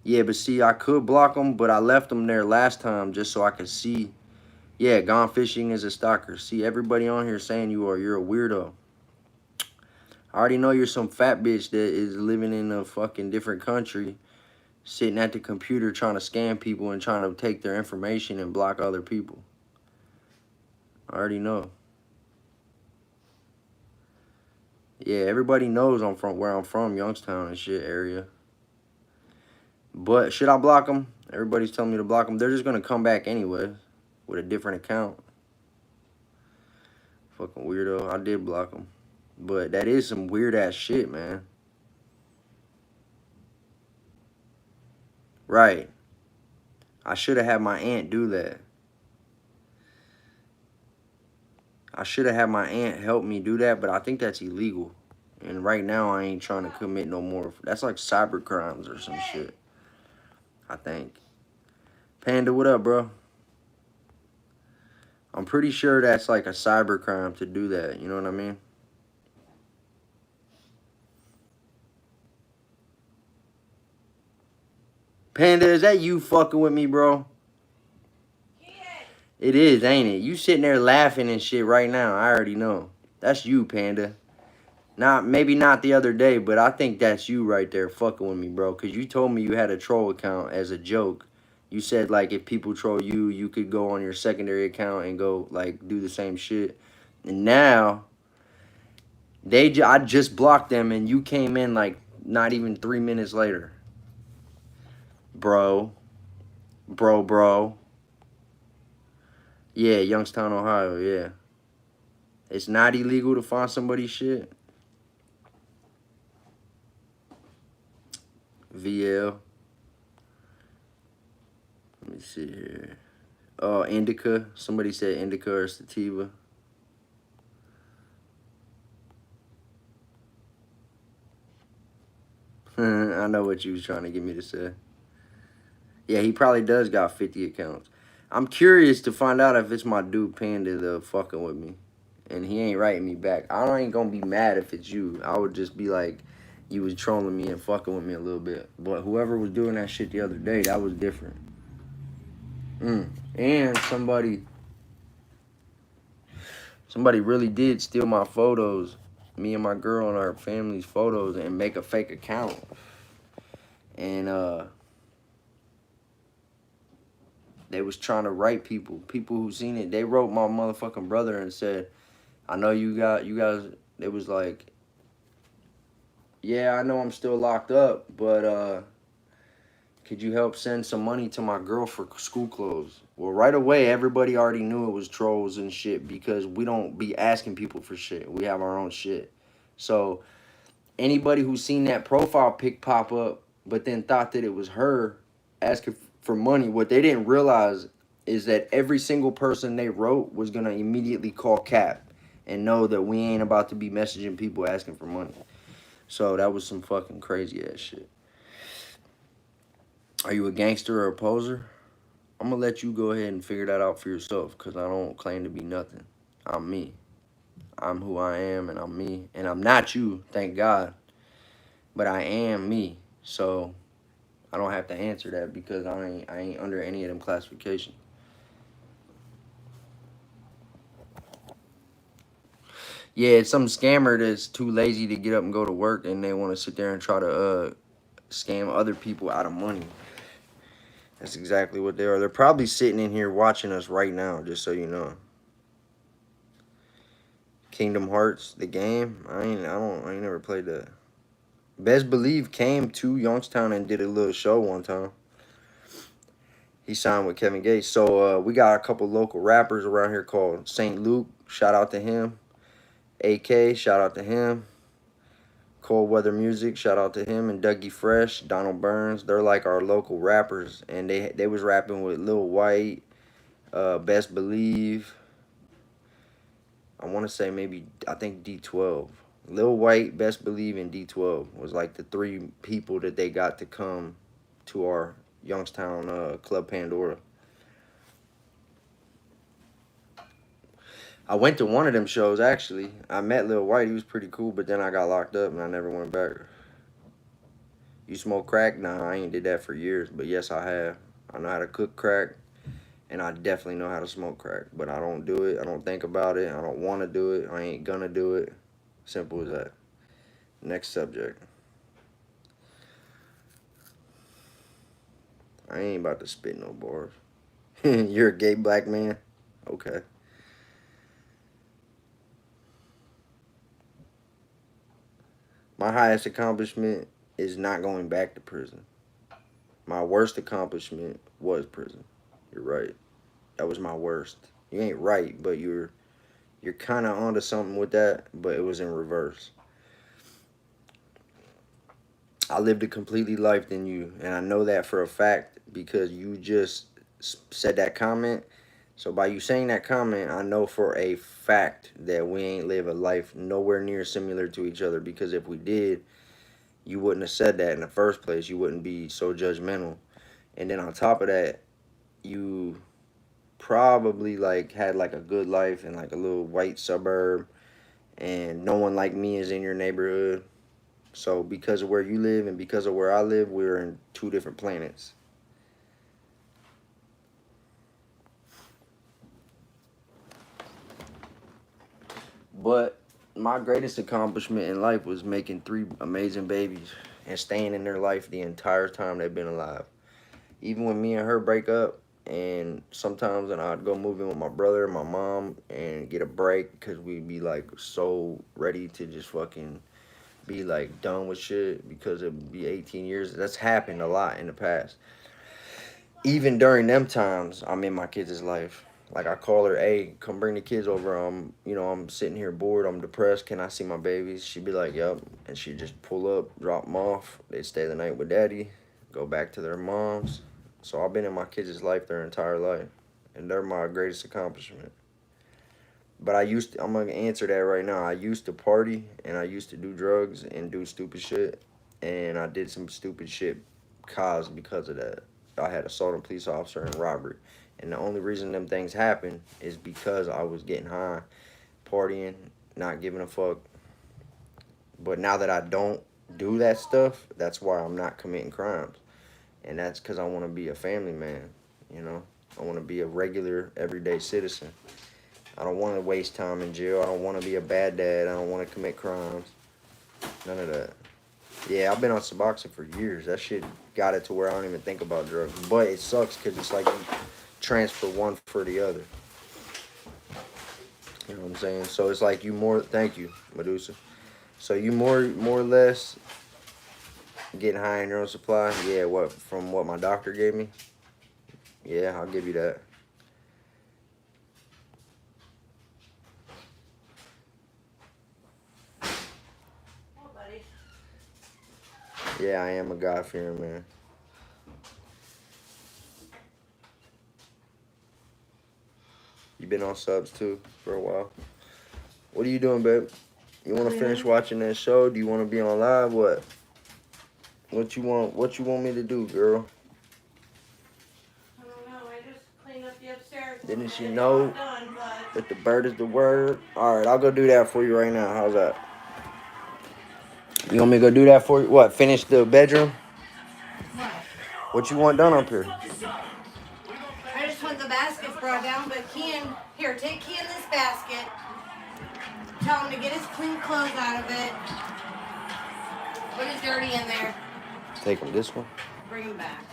Yeah, but see, I could block them, but I left them there last time just so I could see. Yeah, gone fishing is a stalker. See, everybody on here saying you're a weirdo. I already know you're some fat bitch that is living in a fucking different country, sitting at the computer trying to scam people and trying to take their information and block other people. I already know. Yeah, everybody knows I'm from where I'm from, Youngstown and shit area. But should I block them? Everybody's telling me to block them. They're just going to come back anyway with a different account. Fucking weirdo. I did block them. But that is some weird ass shit, man. Right. I should have had my aunt do that. I should have had my aunt help me do that, but I think that's illegal. And right now, I ain't trying to commit no more. That's like cyber crimes or some shit. I think. Panda, what up, bro? I'm pretty sure that's like a cyber crime to do that. You know what I mean? Panda, is that you fucking with me, bro? It is, ain't it? You sitting there laughing and shit right now. I already know. That's you, Panda. Maybe not the other day, but I think that's you right there fucking with me, bro. Because you told me you had a troll account as a joke. You said, like, if people troll you, you could go on your secondary account and go, like, do the same shit. And now, I just blocked them, and you came in, like, not even 3 minutes later. Bro. Yeah, Youngstown, Ohio, yeah. It's not illegal to find somebody's shit. VL. Let's see here. Indica. Somebody said indica or sativa. I know what you was trying to get me to say. Yeah, he probably does got 50 accounts. I'm curious to find out if it's my dude Panda the fucking with me. And he ain't writing me back. I ain't gonna be mad if it's you. I would just be like, you was trolling me and fucking with me a little bit. But whoever was doing that shit the other day, that was different. And somebody really did steal my photos, me and my girl and our family's photos, and make a fake account. And they was trying to write people who seen it. They wrote my motherfucking brother and said, I know you guys, it was like, yeah, I know I'm still locked up, but could you help send some money to my girl for school clothes? Well, right away, everybody already knew it was trolls and shit because we don't be asking people for shit. We have our own shit. So anybody who seen that profile pic pop up but then thought that it was her asking for money, what they didn't realize is that every single person they wrote was going to immediately call Cap and know that we ain't about to be messaging people asking for money. So that was some fucking crazy ass shit. Are you a gangster or a poser? I'm going to let you go ahead and figure that out for yourself because I don't claim to be nothing. I'm me. I'm who I am and I'm me. And I'm not you, thank God. But I am me. So I don't have to answer that because I ain't under any of them classifications. Yeah, it's some scammer that's too lazy to get up and go to work and they want to sit there and try to scam other people out of money. That's exactly what they are. They're probably sitting in here watching us right now, just so you know. Kingdom Hearts, the game. I ain't never played that. Best Believe came to Youngstown and did a little show one time. He signed with Kevin Gates. So we got a couple local rappers around here called St. Luke. Shout out to him. AK, shout out to him. Cold Weather Music, shout out to him. And Dougie Fresh, Donald Burns. They're like our local rappers. And they was rapping with Lil White, Best Believe. I want to say I think D12. Lil White, Best Believe, and D12 was like the three people that they got to come to our Youngstown Club Pandora. I went to one of them shows, actually. I met Lil White. He was pretty cool, but then I got locked up, and I never went back. You smoke crack? Nah, I ain't did that for years, but yes, I have. I know how to cook crack, and I definitely know how to smoke crack, but I don't do it. I don't think about it. I don't want to do it. I ain't gonna do it. Simple as that. Next subject. I ain't about to spit no bars. You're a gay black man? Okay. My highest accomplishment is not going back to prison. My worst accomplishment was prison. You're right. That was my worst. You ain't right, but you're kind of onto something with that, but it was in reverse. I lived a completely life than you, and I know that for a fact because you just said that comment. So by you saying that comment, I know for a fact that we ain't live a life nowhere near similar to each other, because if we did, you wouldn't have said that in the first place. You wouldn't be so judgmental. And then on top of that, you probably like had like a good life in like a little white suburb, and no one like me is in your neighborhood. So because of where you live and because of where I live, we're in two different planets. But my greatest accomplishment in life was making 3 amazing babies and staying in their life the entire time they've been alive. Even when me and her break up, and sometimes I'd go move in with my brother and my mom and get a break because we'd be like so ready to just fucking be like done with shit because it'd be 18 years. That's happened a lot in the past. Even during them times, I'm in my kids' life. Like I call her, hey, come bring the kids over. I'm sitting here bored. I'm depressed. Can I see my babies? She'd be like, yep. And she'd just pull up, drop them off. They'd stay the night with daddy, go back to their moms. So I've been in my kids' life their entire life, and they're my greatest accomplishment. But I'm gonna answer that right now. I used to party, and I used to do drugs and do stupid shit, and I did some stupid shit caused because of that. I had assault a police officer and robbery, and the only reason them things happened is because I was getting high, partying, not giving a fuck. But now that I don't do that stuff, that's why I'm not committing crimes, and that's because I want to be a family man. You know, I want to be a regular, everyday citizen. I don't want to waste time in jail. I don't want to be a bad dad. I don't want to commit crimes. None of that. Yeah, I've been on Suboxone for years. That shit got it to where I don't even think about drugs. But it sucks because it's like you transfer one for the other. You know what I'm saying? So it's like you more. Thank you, Medusa. So you more or less getting high in your own supply. Yeah, from what my doctor gave me. Yeah, I'll give you that. Yeah, I am a God-fearing man. You been on subs too for a while. What are you doing, babe? You want to finish watching that show? Do you want to be on live? What? What you want? What you want me to do, girl? I don't know. I just cleaned up the upstairs. Didn't she know that the bird is the word? All right, I'll go do that for you right now. How's that? You want me to go do that for you? What? Finish the bedroom? What you want done up here? I just want the baskets brought down, but here, take Kean this basket. Tell him to get his clean clothes out of it. Put his dirty in there. Take him this one. Bring him back.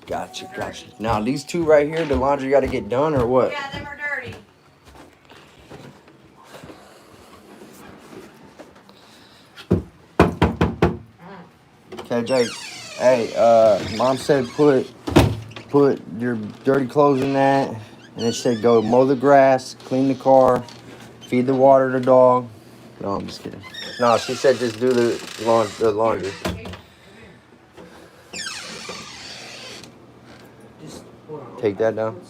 Gotcha. Now, these two right here, the laundry got to get done or what? Yeah, them are dirty. Okay, Jake. Hey, Mom said put your dirty clothes in that, and it said go mow the grass, clean the car, feed the water to the dog. No, I'm just kidding. No, she said just do the laundry. Take that down.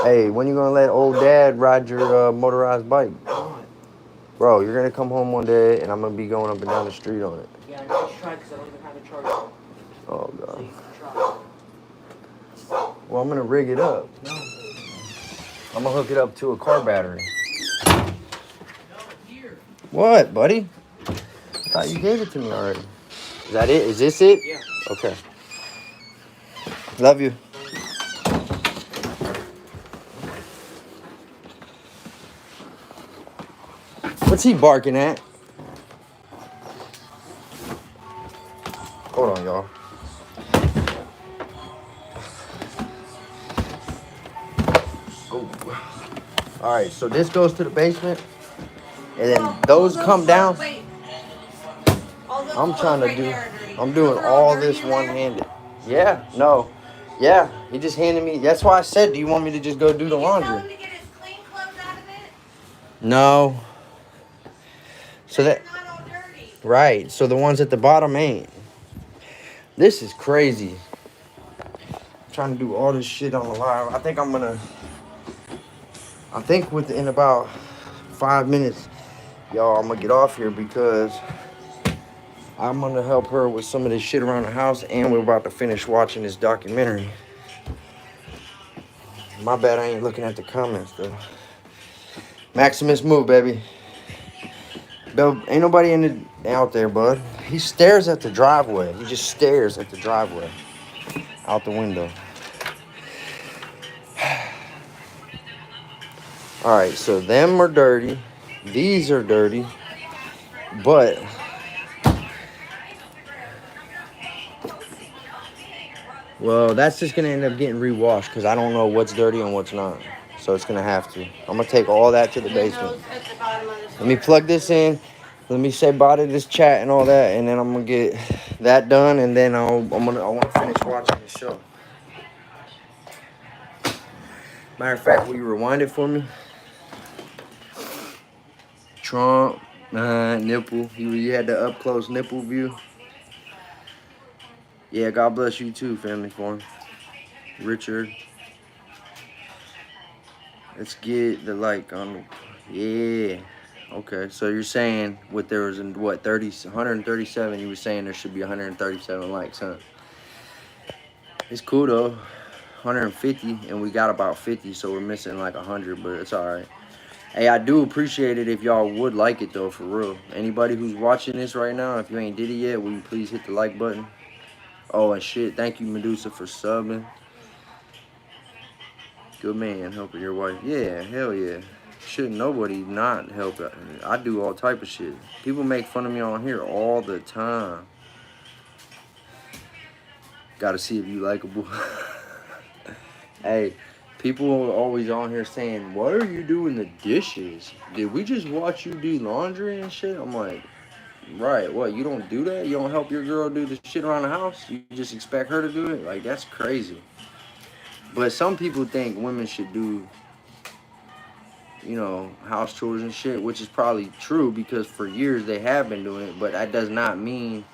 Hey, when you gonna let old dad ride your motorized bike? Bro, you're gonna come home one day and I'm gonna be going up and down the street on it. Yeah, I just tried because I don't even have a charger. Oh, God. So you can try. Well, I'm gonna rig it up. I'm gonna hook it up to a car battery. What, buddy? I thought you gave it to me already. Is that it? Is this it? Yeah. Okay. Love you. What's he barking at? Hold on, y'all. All right, so this goes to the basement, and then those come down. I'm trying to do. I'm doing all this one-handed. Yeah, no, yeah. He just handed me. That's why I said, do you want me to just go do the laundry? Tell him to get his clean clothes out of it. No. So that. They're not all dirty. Right. So the ones at the bottom ain't. This is crazy. I'm trying to do all this shit on the live. I think within about 5 minutes, y'all, I'm gonna get off here because I'm gonna help her with some of this shit around the house, and we're about to finish watching this documentary. My bad, I ain't looking at the comments though. Maximus, move, baby. Bill, ain't nobody out there, bud. He stares at the driveway. He just stares at the driveway out the window. All right, so them are dirty. These are dirty. But well, that's just going to end up getting rewashed because I don't know what's dirty and what's not. So it's going to have to. I'm going to take all that to the basement. Let me plug this in. Let me say bye to this chat and all that, and then I'm going to get that done, and then I want to finish watching the show. Matter of fact, will you rewind it for me? Trump, nipple. You had the up-close nipple view. Yeah, God bless you too, family form. Richard. Let's get the like on. Yeah. Okay, so you're saying what there was in what 137? You were saying there should be 137 likes, huh? It's cool though. 150, and we got about 50, so we're missing like 100, but it's all right. Hey, I do appreciate it if y'all would like it though, for real. Anybody who's watching this right now, if you ain't did it yet, will you please hit the like button? Oh, and shit, thank you, Medusa, for subbing. Good man, helping your wife. Yeah, hell yeah. Shouldn't nobody not help. I do all type of shit. People make fun of me on here all the time. Gotta see if you likable. Hey, people are always on here saying, "Why are you doing the dishes? Did we just watch you do laundry and shit?" I'm like, right, what, you don't do that? You don't help your girl do the shit around the house? You just expect her to do it? Like, that's crazy. But some people think women should do, you know, house chores and shit, which is probably true because for years they have been doing it, but that does not mean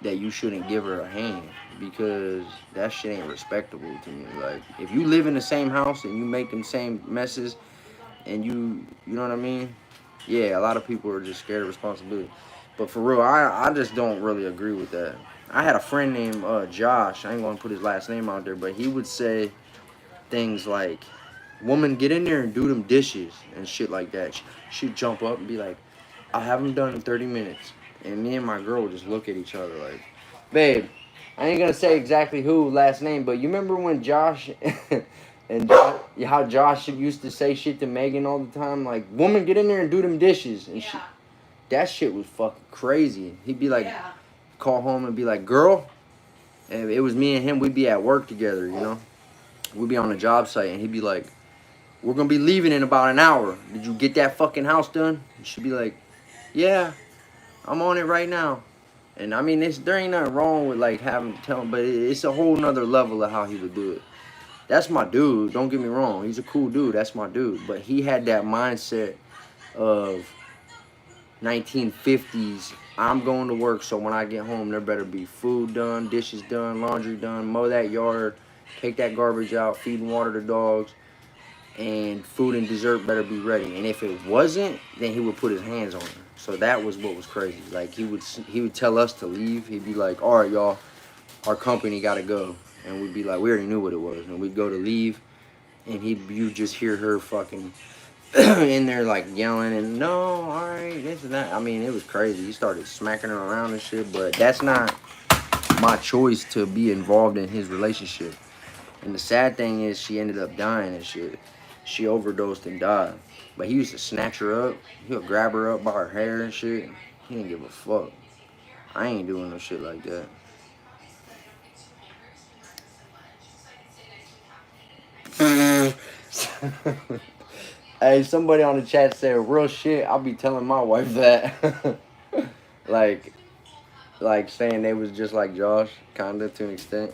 that you shouldn't give her a hand, because that shit ain't respectable to me. Like, if you live in the same house and you make them same messes and you know what I mean? Yeah, a lot of people are just scared of responsibility. But for real, I just don't really agree with that. I had a friend named Josh. I ain't gonna put his last name out there, but he would say things like, "Woman, get in there and do them dishes," and shit like that. She'd jump up and be like, "I'll have them done in 30 minutes." And me and my girl would just look at each other like, "Babe, I ain't gonna say exactly who last name, but you remember when Josh and Josh, how Josh used to say shit to Megan all the time? Like, "Woman, get in there and do them dishes." And Yeah. that shit was fucking crazy. He'd be like, Yeah. call home and be like, "Girl," and it was me and him. We'd be at work together, you know? We'd be on a job site, and he'd be like, "We're gonna be leaving in about an hour. Did you get that fucking house done?" And she'd be like, "Yeah, I'm on it right now." And I mean, there ain't nothing wrong with like having to tell him, but it's a whole nother level of how he would do it. That's my dude. Don't get me wrong. He's a cool dude. That's my dude. But he had that mindset of 1950s. I'm going to work, so when I get home, there better be food done, dishes done, laundry done, mow that yard, take that garbage out, feed and water the dogs, and food and dessert better be ready. And if it wasn't, then he would put his hands on her. So that was what was crazy. Like, he would tell us to leave. He'd be like, "All right, y'all, our company gotta go." And we'd be like, we already knew what it was. And we'd go to leave, and you just hear her fucking in there like yelling and, "No, all right, this and that." I mean, it was crazy. He started smacking her around and shit, but that's not my choice to be involved in his relationship. And the sad thing is, she ended up dying and shit. She overdosed and died. But he used to snatch her up. He would grab her up by her hair and shit. He didn't give a fuck. I ain't doing no shit like that. Hey, somebody on the chat said, "Real shit, I'll be telling my wife that." like, saying they was just like Josh, kinda, to an extent.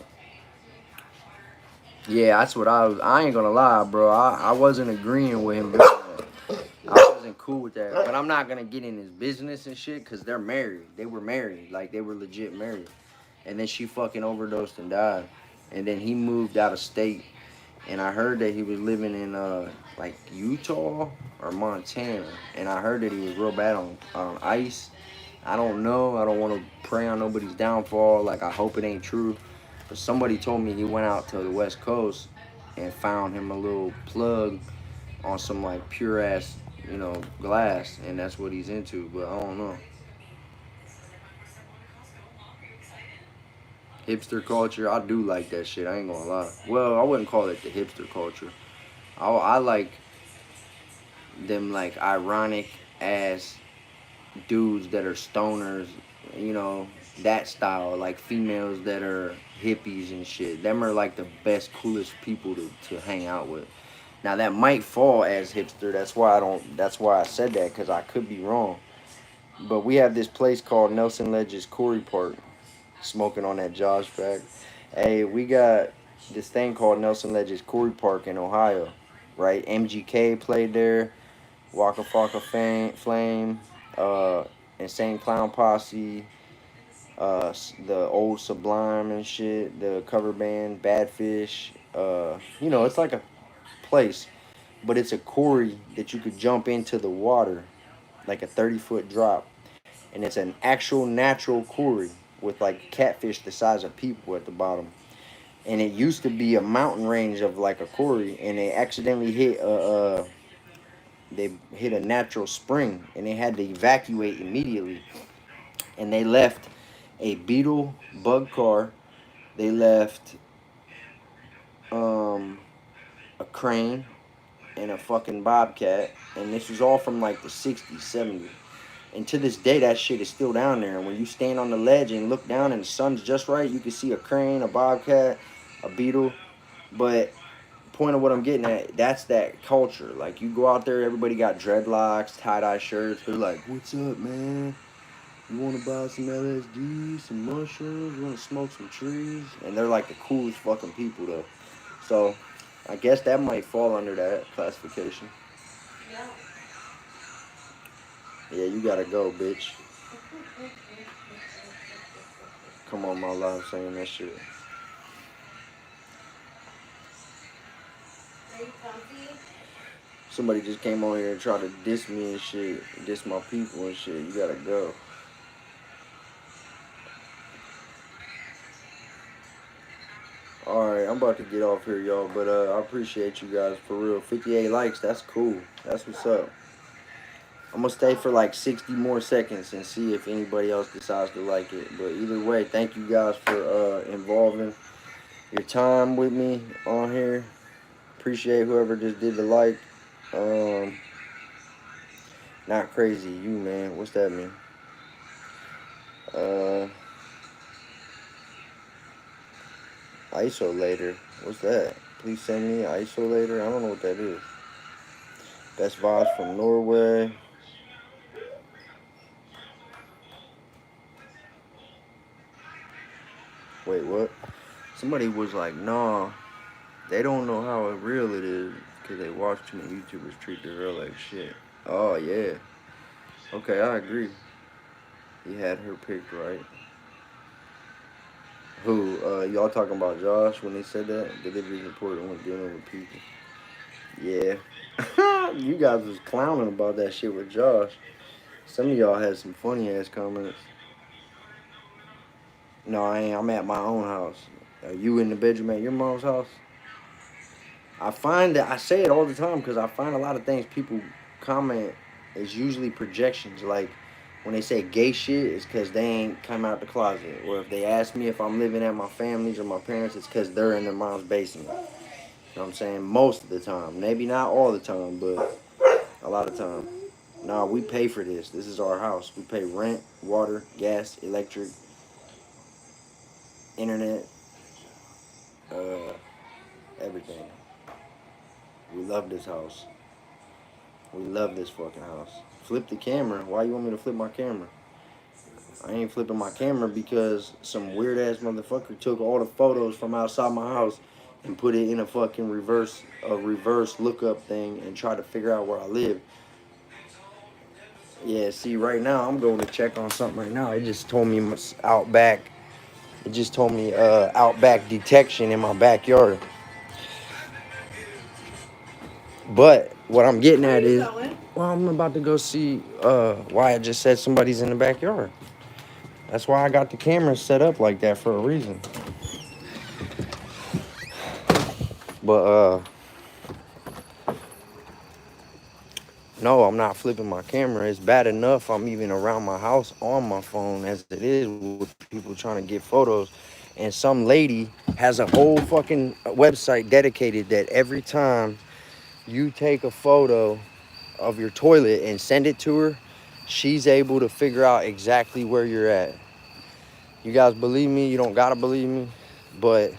Yeah, that's what I ain't gonna lie, bro. I wasn't agreeing with him doing that. I wasn't cool with that. But I'm not gonna get in his business and shit, because they're married. They were married. Like, they were legit married. And then she fucking overdosed and died. And then he moved out of state. And I heard that he was living in, like, Utah or Montana. And I heard that he was real bad on ice. I don't know. I don't want to pray on nobody's downfall. Like, I hope it ain't true. But somebody told me he went out to the West Coast and found him a little plug on some, like, pure ass, you know, glass. And that's what he's into. But I don't know. Hipster culture, I do like that shit. I ain't gonna lie. Well, I wouldn't call it the hipster culture. I like them, like, ironic ass dudes that are stoners, you know, that style. Like, females that are hippies and shit. Them are like the best, coolest people to hang out with. Now that might fall as hipster. That's why I said that, because I could be wrong. But we have this place called Nelson Ledges Corey Park. Smoking on that Josh back. Hey, we got this thing called Nelson Ledges Corey Park in Ohio, right? MGK played there, Waka Flocka Flame, Insane Clown Posse, The old Sublime and shit, the cover band, Bad Fish. You know, it's like a place, but it's a quarry that you could jump into the water, like a 30-foot drop, and it's an actual natural quarry with like catfish the size of people at the bottom. And it used to be a mountain range of like a quarry, and they accidentally hit a natural spring, and they had to evacuate immediately. And they left a beetle bug car. They left um, a crane and a fucking bobcat, and this was all from like the 60s, 70s. And to this day, that shit is still down there. And when you stand on the ledge and look down and the sun's just right, you can see a crane, a bobcat, a beetle. But point of what I'm getting at, that's that culture. Like, you go out there, everybody got dreadlocks, tie-dye shirts. They're like, what's up, man? You want to buy some LSD, some mushrooms? You want to smoke some trees? And they're like the coolest fucking people, though. So, I guess that might fall under that classification. Yeah. Yeah, you gotta go, bitch. Come on, my live saying that shit. Are you comfy? Somebody just came on here and tried to diss me and shit, diss my people and shit. You gotta go. Alright, I'm about to get off here, y'all, but I appreciate you guys for real. 58 likes, that's cool. That's what's up. I'm gonna stay for like 60 more seconds and see if anybody else decides to like it. But either way, thank you guys for involving your time with me on here. Appreciate whoever just did the like. Not crazy, you, man. What's that mean? Isolator. What's that? Please send me isolator. I don't know what that is. Best vibes from Norway. Wait, what? Somebody was like, nah, they don't know how real it is because they watch too many YouTubers treat the girl like shit. Oh, yeah. Okay, I agree. He had her picked right. Who? Y'all talking about Josh when they said that? Delivery is important when dealing with people. Yeah. You guys was clowning about that shit with Josh. Some of y'all had some funny ass comments. No, I ain't. I'm at my own house. Are you in the bedroom at your mom's house? I find that I say it all the time because I find a lot of things people comment is usually projections. Like when they say gay shit, it's because they ain't come out the closet. Or if they ask me if I'm living at my family's or my parents, it's because they're in their mom's basement. You know what I'm saying? Most of the time. Maybe not all the time, but a lot of time. Nah, we pay for this. This is our house. We pay rent, water, gas, electric, internet, everything. We love this house. We love this fucking house. Flip the camera. Why you want me to flip my camera? I ain't flipping my camera because some weird ass motherfucker took all the photos from outside my house and put it in a fucking reverse lookup thing and tried to figure out where I live. Yeah, see, right now I'm going to check on something right now. It just told me Outback. It just told me Outback detection in my backyard. But what I'm getting at is, well, I'm about to go see why I just said somebody's in the backyard. That's why I got the camera set up like that for a reason. But no, I'm not flipping my camera. It's bad enough I'm even around my house on my phone as it is with people trying to get photos. And some lady has a whole fucking website dedicated that every time you take a photo of your toilet and send it to her, she's able to figure out exactly where you're at. You guys believe me? You don't gotta believe me, but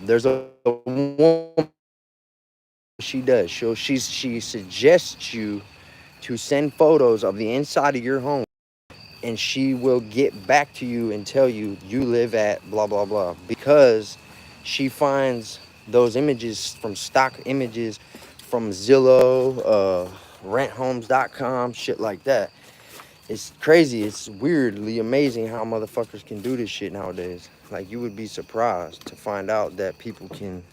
there's a woman. She does. She suggests you to send photos of the inside of your home, and she will get back to you and tell you you live at blah blah blah, because she finds those images from stock images from Zillow, renthomes.com, shit like that. It's crazy. It's weirdly amazing how motherfuckers can do this shit nowadays. Like, you would be surprised to find out that people can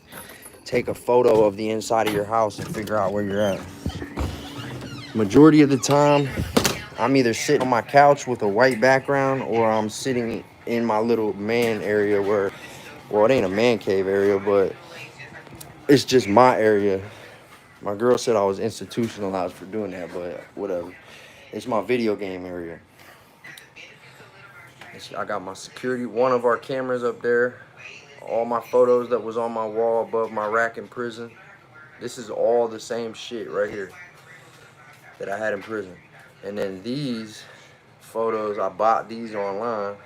take a photo of the inside of your house and figure out where you're at. Majority of the time, I'm either sitting on my couch with a white background or I'm sitting in my little man area where, well, it ain't a man cave area, but it's just my area. My girl said I was institutionalized for doing that, but whatever. It's my video game area. I got my security, one of our cameras up there. All my photos that was on my wall above my rack in prison. This is all the same shit right here that I had in prison. And then these photos, I bought these online.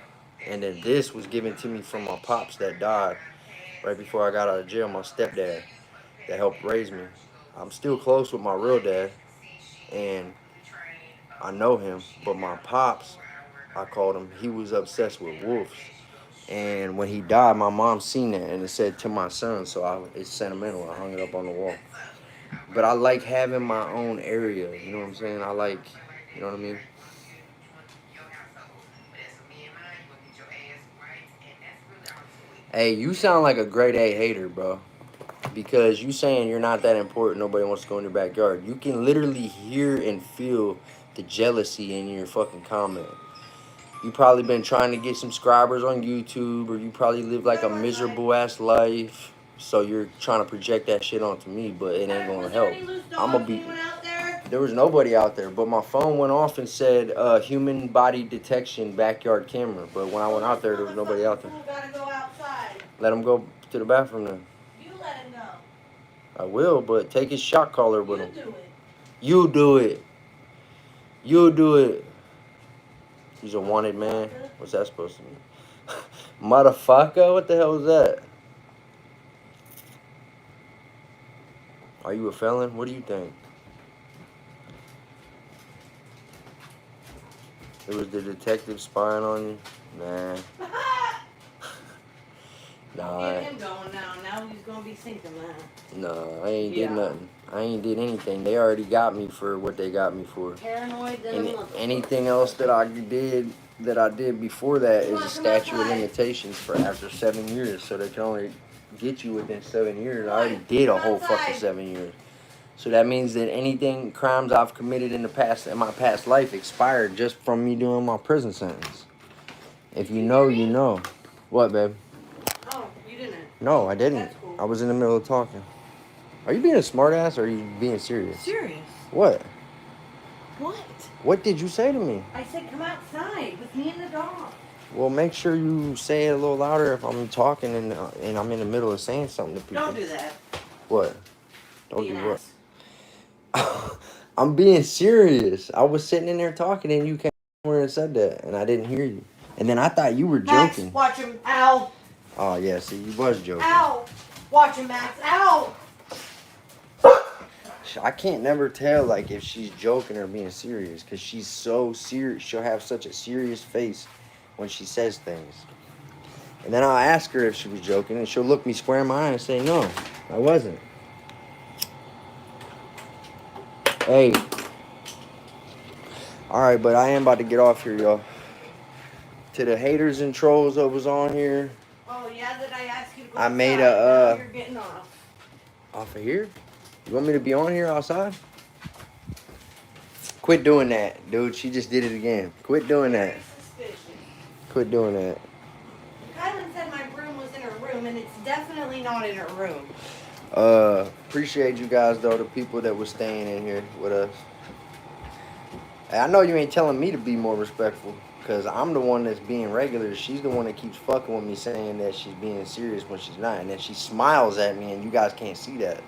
And then this was given to me from my pops that died right before I got out of jail, my stepdad that helped raise me. I'm still close with my real dad, and I know him, but my pops, I called him, he was obsessed with wolves. And when he died, my mom seen that, and it said to my son, so it's sentimental. I hung it up on the wall. But I like having my own area, you know what I'm saying? I like, you know what I mean? Hey, you sound like a grade A hater, bro. Because you saying you're not that important, nobody wants to go in your backyard. You can literally hear and feel the jealousy in your fucking comment. You probably been trying to get subscribers on YouTube, or you probably live like a miserable ass life. So you're trying to project that shit onto me, but it ain't gonna help. I'm gonna be. There was nobody out there, but my phone went off and said human body detection backyard camera. But when I went out there was nobody out there. Gotta go outside. Let him go to the bathroom then. You let him go. I will, but take his shot caller with him. You do it. You do it. You do it. He's a wanted man. What's that supposed to mean? Motherfucker? What the hell is that? Are you a felon? What do you think? It was the detective spying on you? Nah. Nah. Get him going now. Now he's gonna be sinking now. No, I ain't did nothing. I ain't did anything. They already got me for what they got me for. Paranoid than And a motherfucker. anything else that I did before that is a statute of limitations for after 7 years. So they can only get you within 7 years. I already did a whole fucking 7 years. So that means that anything, crimes I've committed in the past, in my past life, expired just from me doing my prison sentence. If you know, you know. What, babe? Oh, you didn't. No, I didn't. That's cool. I was in the middle of talking. Are you being a smartass or are you being serious? Serious. What? What? What did you say to me? I said come outside with me and the dog. Well, make sure you say it a little louder if I'm talking and I'm in the middle of saying something to people. Don't do that. What? Don't Be do an what? ass. I'm being serious. I was sitting in there talking and you came over and said that and I didn't hear you. And then I thought you were Max, joking. watch him. Ow. Oh, yeah, see, you was joking. Ow. Watch him, Max. Ow. I can't never tell, like, if she's joking or being serious because she's so serious. She'll have such a serious face when she says things. And then I'll ask her if she was joking and she'll look me square in my eye and say, no, I wasn't. Hey. Alright, but I am about to get off here, y'all. To the haters and trolls that was on here. Oh, yeah, did I ask you to go I made outside? a, Now you're getting off. Off of here? You want me to be on here outside? Quit doing that, dude. She just did it again. Quit doing that. Very suspicious. Quit doing that. Kylan said my broom was in her room, and it's definitely not in her room. Appreciate you guys, though, the people that were staying in here with us. Hey, I know you ain't telling me to be more respectful, because I'm the one that's being regular. She's the one that keeps fucking with me saying that she's being serious when she's not. And then she smiles at me, and you guys can't see that.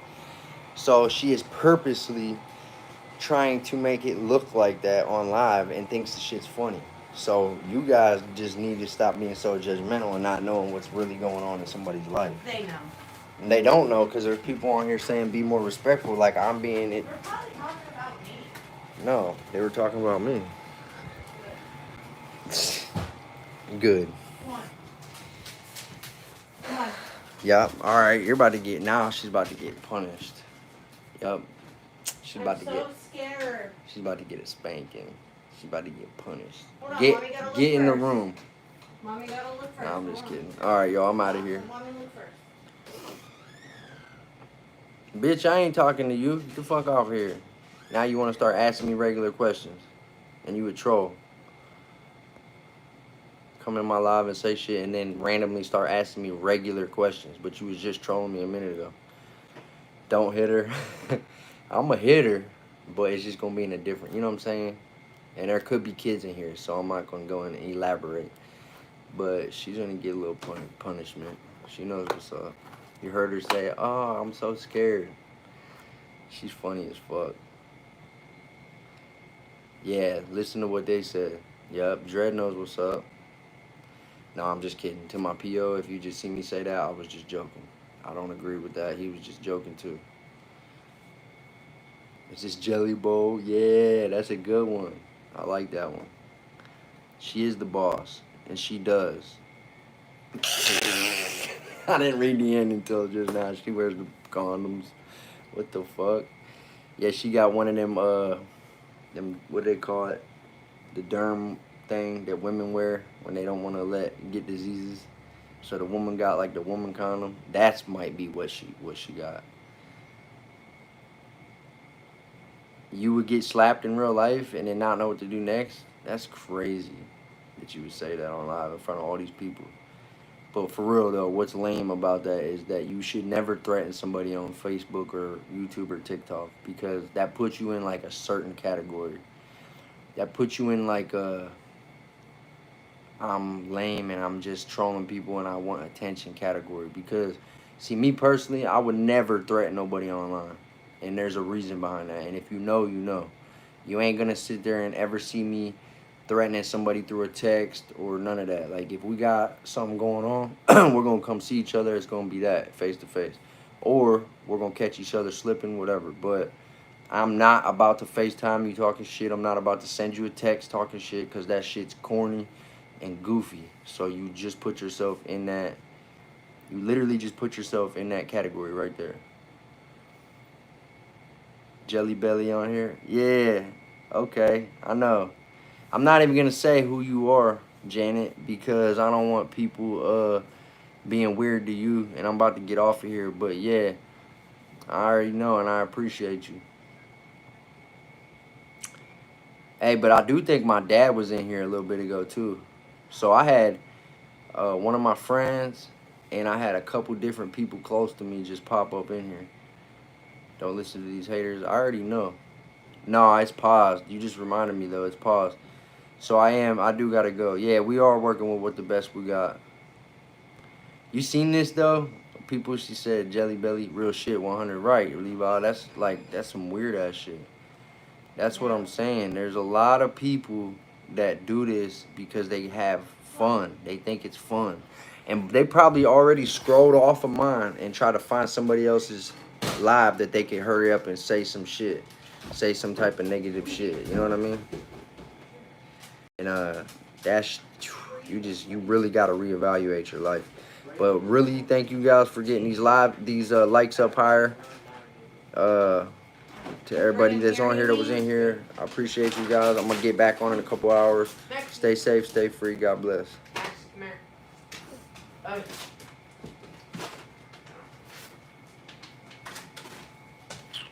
So she is purposely trying to make it look like that on live and thinks the shit's funny. So you guys just need to stop being so judgmental and not knowing what's really going on in somebody's life. They know. And they don't know because there's people on here saying be more respectful, like I'm being it. They're probably talking about me. No, they were talking about me. Good. Come on. Come on. Yep. All right. You're about to get now. She's about to get punished. Yep. She's about to get. I'm so scared. She's about to get a spanking. She about to get punished. Hold on, Mommy gotta look Get in the first. room. Mommy gotta look first. Nah, I'm just kidding. Alright, y'all, I'm out of here. Mommy look first. Bitch, I ain't talking to you. Get the fuck off here. Now you want to start asking me regular questions. And you a troll. Come in my live and say shit and then randomly start asking me regular questions. But you was just trolling me a minute ago. Don't hit her. I'm a hitter, but it's just going to be in a different, you know what I'm saying? And there could be kids in here, so I'm not going to go in and elaborate. But she's going to get a little punishment. She knows what's up. You heard her say, oh, I'm so scared. She's funny as fuck. Yeah, listen to what they said. Yup, Dredd knows what's up. No, I'm just kidding. To my PO, if you just see me say that, I was just joking. I don't agree with that. He was just joking too. Is this Jelly Bowl? Yeah, that's a good one. I like that one. She is the boss, and she does. I didn't read the end until just now. She wears the condoms. What the fuck? Yeah, she got one of them, what do they call it? The derm thing that women wear when they don't want to get diseases. So the woman got like the woman condom. That's might be what she got. You would get slapped in real life and then not know what to do next? That's crazy that you would say that on live in front of all these people. But for real though, what's lame about that is that you should never threaten somebody on Facebook or YouTube or TikTok, because that puts you in like a certain category. That puts you in like a I'm lame and I'm just trolling people and I want attention category. Because see, me personally, I would never threaten nobody online. And there's a reason behind that. And if you know, you know. You ain't gonna sit there and ever see me threatening somebody through a text or none of that. Like, if we got something going on, we're gonna come see each other. It's gonna be that, face to face. Or we're gonna catch each other slipping, whatever. But I'm not about to FaceTime you talking shit. I'm not about to send you a text talking shit, because that shit's corny and goofy. So you just put yourself in that, you literally just put yourself in that category right there. Jelly Belly on here? Yeah, okay, I know. I'm not even gonna say who you are, Janet, because I don't want people being weird to you, and I'm about to get off of here. But yeah, I already know, and I appreciate you. Hey, but I do think my dad was in here a little bit ago too. So I had one of my friends, and I had a couple different people close to me just pop up in here. Don't listen to these haters. I already know. No, it's paused. You just reminded me though. It's paused. So I do gotta go. Yeah, we are working with what the best we got. You seen this though? People, she said, Jelly Belly, real shit, 100 right. Levi, that's some weird ass shit. That's what I'm saying. There's a lot of people that do this because they have fun. They think it's fun. And they probably already scrolled off of mine and try to find somebody else's live that they can hurry up and say some shit. Say some type of negative shit. You know what I mean? And that's, you really got to reevaluate your life. But really, thank you guys for getting these likes up higher. To everybody that's on here that was in here, I appreciate you guys. I'm gonna get back on in a couple hours. Stay safe, stay free. God bless. Come here. Oh.